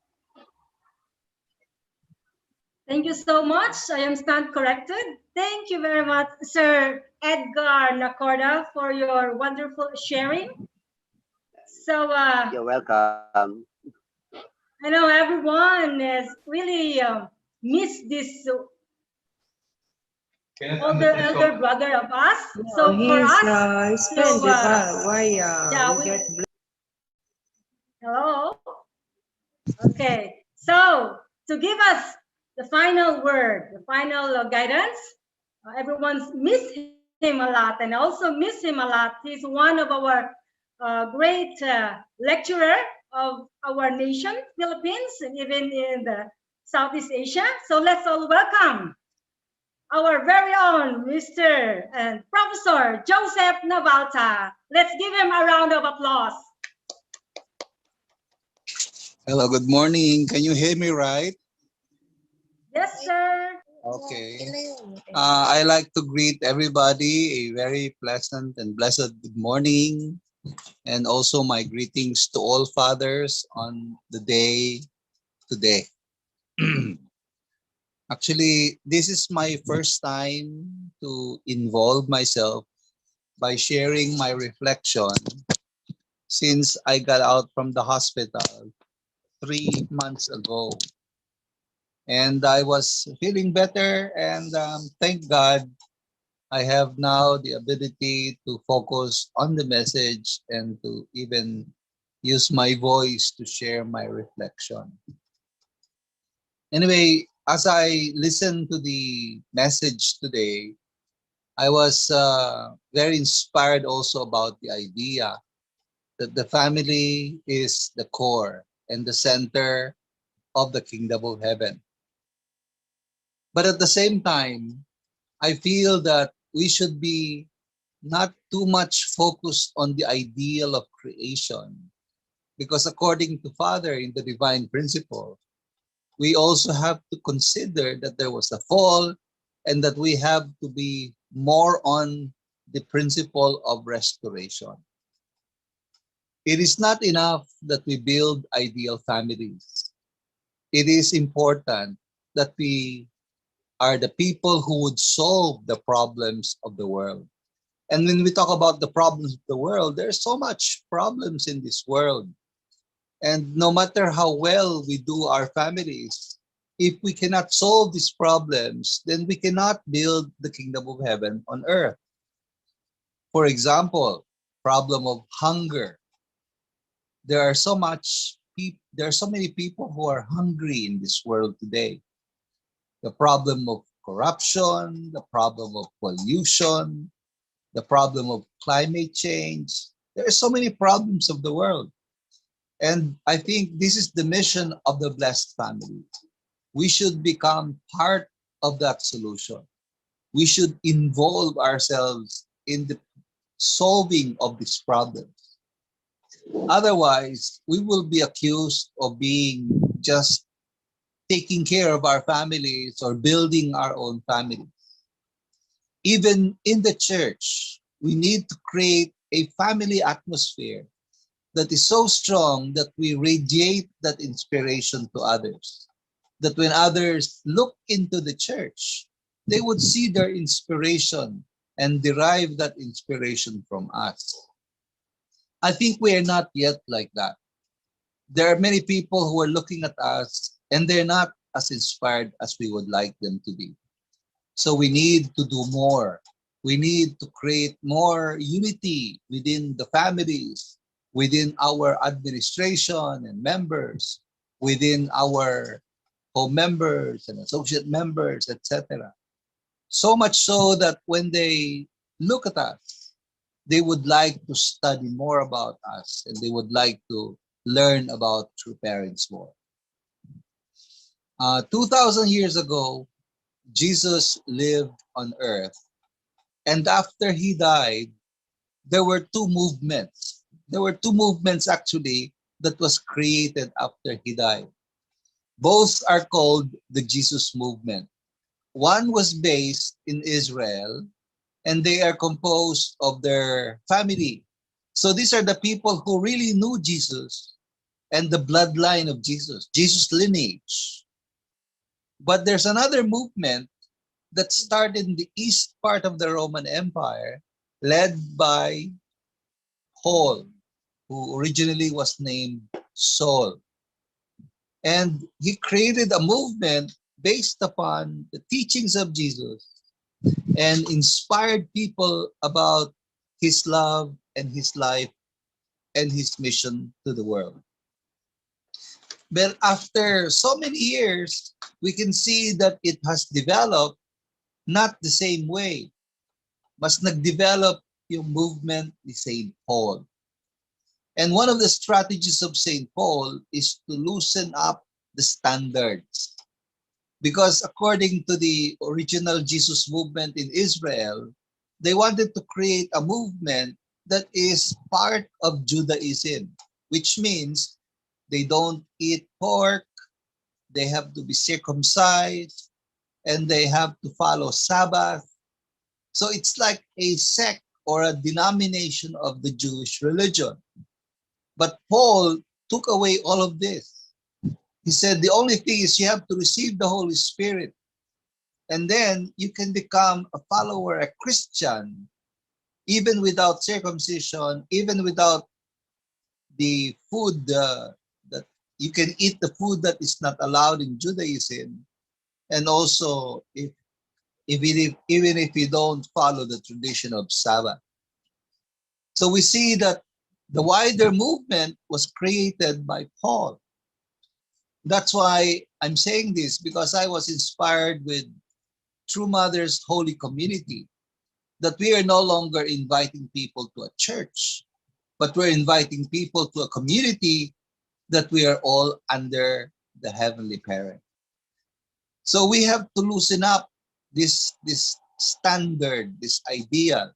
Thank you so much. I am stand corrected. Thank you very much, Sir Edgar Nacorda, for your wonderful sharing. So you're welcome. I know everyone has really missed this elder brother of us. So for us, hello. Okay, so to give us the final word, the final guidance, everyone's missed him a lot, and also miss him a lot. He's one of our great lecturer of our nation, Philippines, and even in the Southeast Asia. So let's all welcome our very own Mr. and Professor Joseph Navalta. Let's give him a round of applause. Hello, good morning. Can you hear me right? Yes, sir. Okay. I like to greet everybody a very pleasant and blessed good morning, and also my greetings to all fathers on the day today. Actually, this is my first time to involve myself by sharing my reflection since I got out from the hospital 3 months ago. And I was feeling better, and thank God I have now the ability to focus on the message and to even use my voice to share my reflection. Anyway, as I listened to the message today, I was very inspired also about the idea that the family is the core and the center of the kingdom of heaven. But at the same time, I feel that we should be not too much focused on the ideal of creation, because according to Father in the divine principle, we also have to consider that there was a fall and that we have to be more on the principle of restoration. It is not enough that we build ideal families. It is important that we are the people who would solve the problems of the world. And when we talk about the problems of the world, there's so much problems in this world. And no matter how well we do our families, if we cannot solve these problems, then we cannot build the kingdom of heaven on earth. For example, problem of hunger. There are so many people who are hungry in this world today. The problem of corruption, the problem of pollution, the problem of climate change. There are so many problems of the world. And I think this is the mission of the blessed family. We should become part of that solution. We should involve ourselves in the solving of these problems. Otherwise, we will be accused of being just taking care of our families or building our own families. Even in the church, we need to create a family atmosphere that is so strong that we radiate that inspiration to others. That when others look into the church, they would see their inspiration and derive that inspiration from us. I think we are not yet like that. There are many people who are looking at us and they're not as inspired as we would like them to be. So we need to do more. We need to create more unity within the families, within our administration and members, within our co-members and associate members, etc. So much so that when they look at us, they would like to study more about us and they would like to learn about true parents more. 2,000 years ago, Jesus lived on earth. And after he died, there were two movements. There were two movements actually that was created after he died. Both are called the Jesus movement. One was based in Israel, and they are composed of their family. So these are the people who really knew Jesus and the bloodline of Jesus, Jesus' lineage. But there's another movement that started in the east part of the Roman Empire, led by Paul, who originally was named Saul. And he created a movement based upon the teachings of Jesus and inspired people about his love and his life and his mission to the world. But after so many years, we can see that it has developed not the same way. Mas nagdevelop yung movement ni St. Paul. And one of the strategies of St. Paul is to loosen up the standards. Because according to the original Jesus movement in Israel, they wanted to create a movement that is part of Judaism, which means they don't eat pork, they have to be circumcised, and they have to follow Sabbath. So it's like a sect or a denomination of the Jewish religion. But Paul took away all of this. He said the only thing is you have to receive the Holy Spirit. And then you can become a follower, a Christian, even without circumcision, even without the food that you can eat the food that is not allowed in Judaism. And also, even if you don't follow the tradition of Sabbath. So we see that the wider movement was created by Paul. That's why I'm saying this, because I was inspired with True Mother's Holy Community, that we are no longer inviting people to a church, but we're inviting people to a community that we are all under the Heavenly Parent. So we have to loosen up this standard, this idea,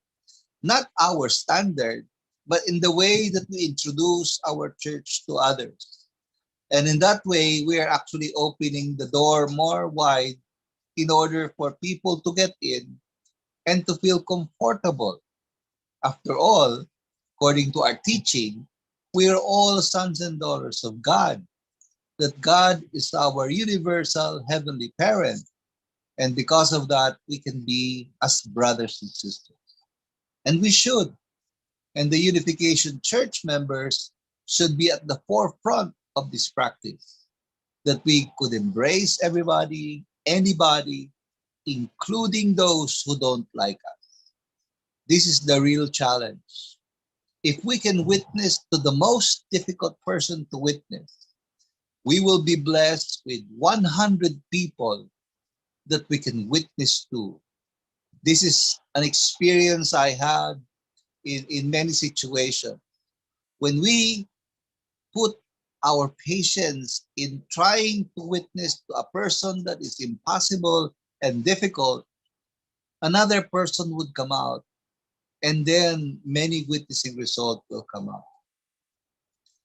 not our standard, but in the way that we introduce our church to others. And in that way, we are actually opening the door more wide in order for people to get in and to feel comfortable. After all, according to our teaching, we are all sons and daughters of God, that God is our universal heavenly parent. And because of that, we can be as brothers and sisters. And we should. And the Unification Church members should be at the forefront of this practice. that we could embrace everybody, anybody, including those who don't like us. This is the real challenge. If we can witness to the most difficult person to witness, we will be blessed with 100 people that we can witness to. This is an experience I had in many situations. When we put our patience in trying to witness to a person that is impossible and difficult, another person would come out, and then many witnessing results will come out.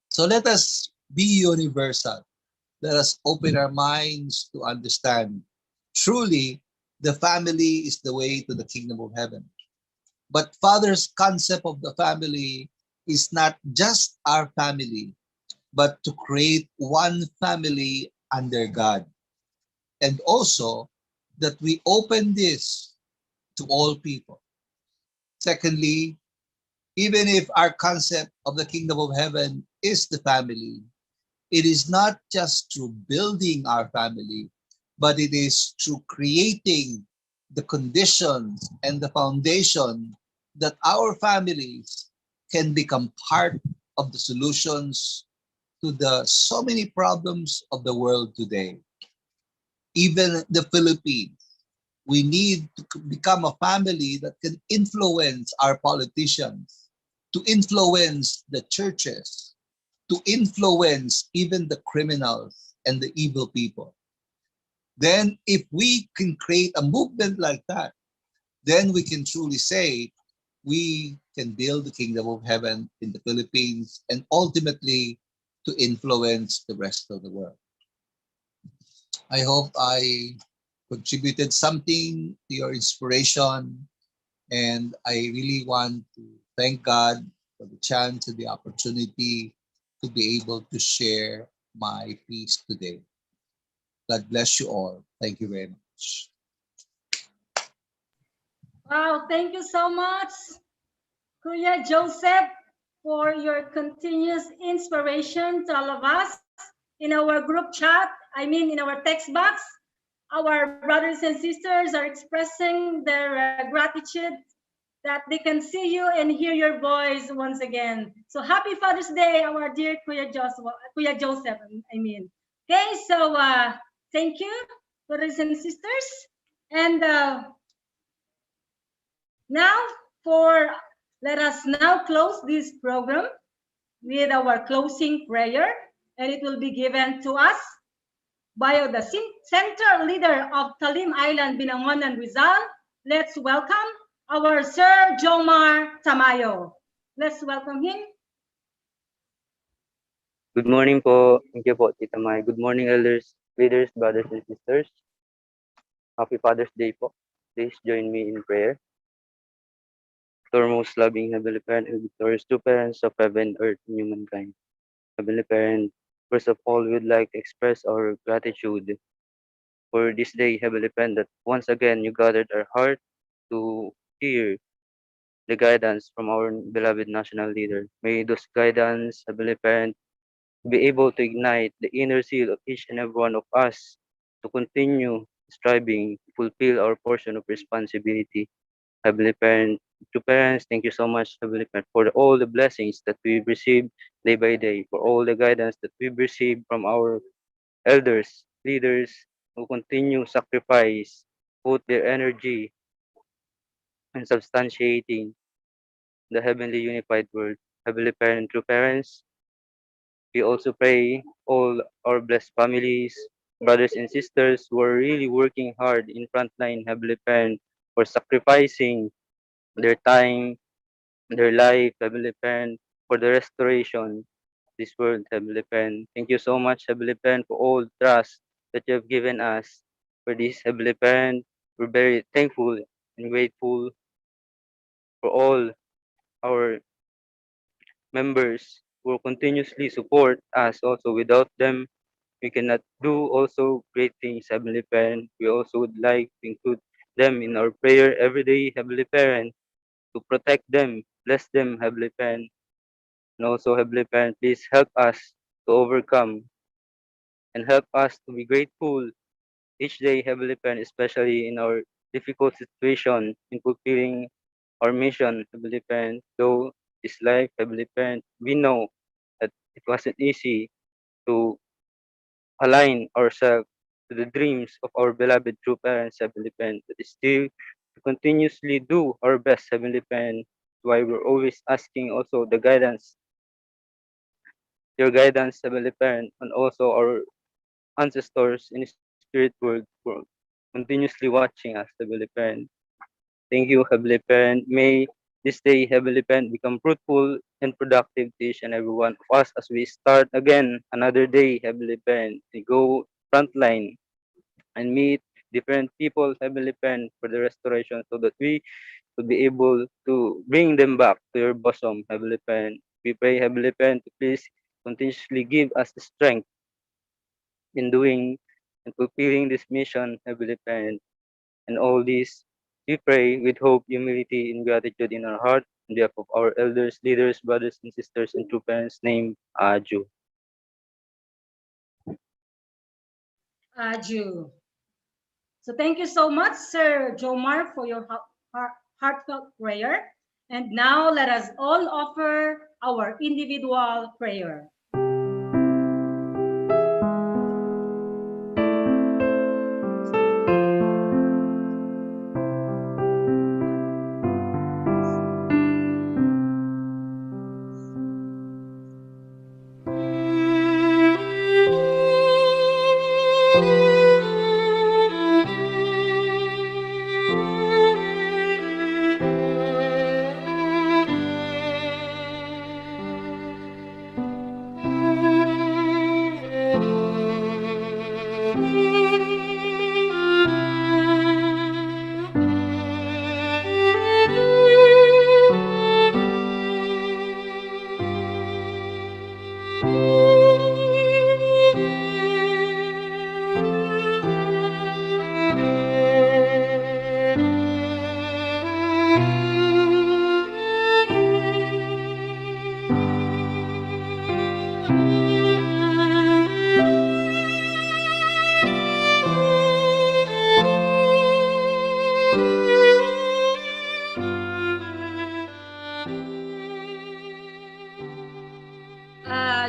So let us be universal. Let us open our minds to understand truly the family is the way to the kingdom of heaven. But Father's concept of the family is not just our family, but to create one family under God. And also that we open this to all people. Secondly, even if our concept of the kingdom of heaven is the family, it is not just through building our family, but it is through creating the conditions and the foundation that our families can become part of the solutions to the so many problems of the world today. Even the Philippines, we need to become a family that can influence our politicians, to influence the churches, to influence even the criminals and the evil people. Then if we can create a movement like that, then we can truly say we can build the kingdom of heaven in the Philippines and ultimately to influence the rest of the world. I hope I contributed something to your inspiration, and I really want to thank God for the chance and the opportunity to be able to share my piece today. God bless you all. Thank you very much. Wow, thank you so much, Kuya Joseph, for your continuous inspiration to all of us in our group chat. I mean, in our text box. Our brothers and sisters are expressing their gratitude that they can see you and hear your voice once again. So happy Father's Day, our dear Kuya Joseph, I mean. Okay, so thank you, brothers and sisters. And now let us now close this program with our closing prayer, and it will be given to us by the center leader of Talim Island, Binangonan, Rizal. Let's welcome our Sir Jomar Tamayo. Let's welcome him. Good morning po. Thank you po, Tita Mai. Good morning, elders, leaders, brothers, and sisters. Happy Father's Day po. Please join me in prayer. To our most loving Heavenly Parent and victorious two parents of heaven, earth, and humankind. Heavenly Parent, first of all, we'd like to express our gratitude for this day, Heavenly Parent, that once again you gathered our heart to hear the guidance from our beloved national leader. May those guidance, Heavenly Parent, be able to ignite the inner seal of each and every one of us to continue striving to fulfill our portion of responsibility. Heavenly Parent, to parents, thank you so much, Heavenly Parent, for all the blessings that we've received day by day, for all the guidance that we've received from our elders, leaders who continue sacrifice, put their energy in substantiating the heavenly unified world. Heavenly Parent, true parents, we also pray all our blessed families, brothers and sisters who are really working hard in frontline, Heavenly Parent, for sacrificing their time, their life, Heavenly Parent, for the restoration of this world, Heavenly Parent. Thank you so much, Heavenly Parent, for all trust that you have given us for this, Heavenly Parent. We're very thankful and grateful for all our members who continuously support us. Also, without them, we cannot do also great things, Heavenly Parent. We also would like to include them in our prayer every day, Heavenly Parent, to protect them, bless them, Heavenly Parent. And also, Heavenly Parent, please help us to overcome and help us to be grateful each day, Heavenly Parent, especially in our difficult situation in fulfilling our mission, Heavenly Parent. Though this life, Heavenly Parent, we know that it wasn't easy to align ourselves to the dreams of our beloved true parents, Heavenly Parent, but still to continuously do our best, Heavenly Parent. Why we're always asking also the guidance, your guidance, Heavenly Parent, and also our ancestors in the spirit world for continuously watching us, Heavenly Parent. Thank you, Heavenly Parent. May this day, Heavenly Parent, become fruitful and productive to each and every one of us as we start again another day, Heavenly Parent. We go frontline and meet different people, Heavenly Parent, for the restoration so that we could be able to bring them back to your bosom, Heavenly Parent. We pray, Heavenly Parent, to please continuously give us the strength in doing and fulfilling this mission, Heavenly Parent. And all this, we pray with hope, humility, and gratitude in our heart on behalf of our elders, leaders, brothers, and sisters, and true parents' name, Aju. Aju. So thank you so much, Sir Jomar, for your heartfelt prayer. And now let us all offer our individual prayer.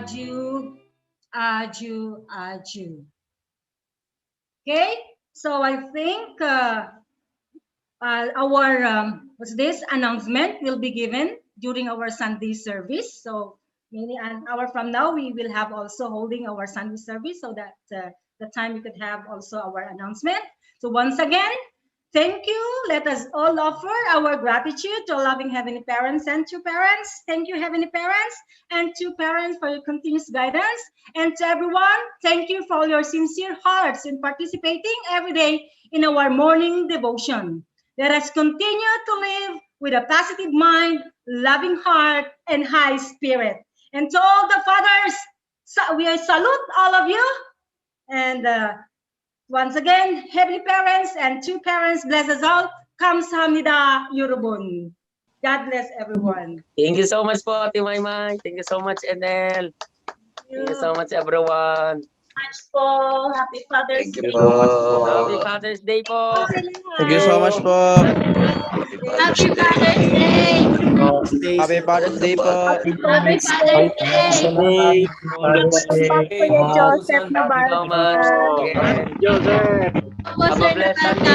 Aju, Aju, Aju. Okay, so I think our what's this announcement will be given during our Sunday service. So maybe an hour from now we will have also holding our Sunday service, so that the time we could have also our announcement. So once again, thank you. Let us all offer our gratitude to loving Heavenly Parents and to parents. Thank you, Heavenly Parents, and to parents for your continuous guidance. And to everyone, thank you for your sincere hearts in participating every day in our morning devotion. Let us continue to live with a positive mind, loving heart, and high spirit. And to all the fathers, we salute all of you. And once again, Heavenly Parents and two parents, bless us all. Kamsahamnida, Yorobun. God bless everyone. Thank you so much po, Ate Maymay. Thank you so much, Enel. Thank you so much, everyone. Much po. Happy Father's Thank you Day. po. Happy Father's Day po. Thank you so much po. Happy Father's Day. Happy Father's Day po. Happy Father's Day. Kuya Joseph Navarro. Joseph. Have a blessed Sunday.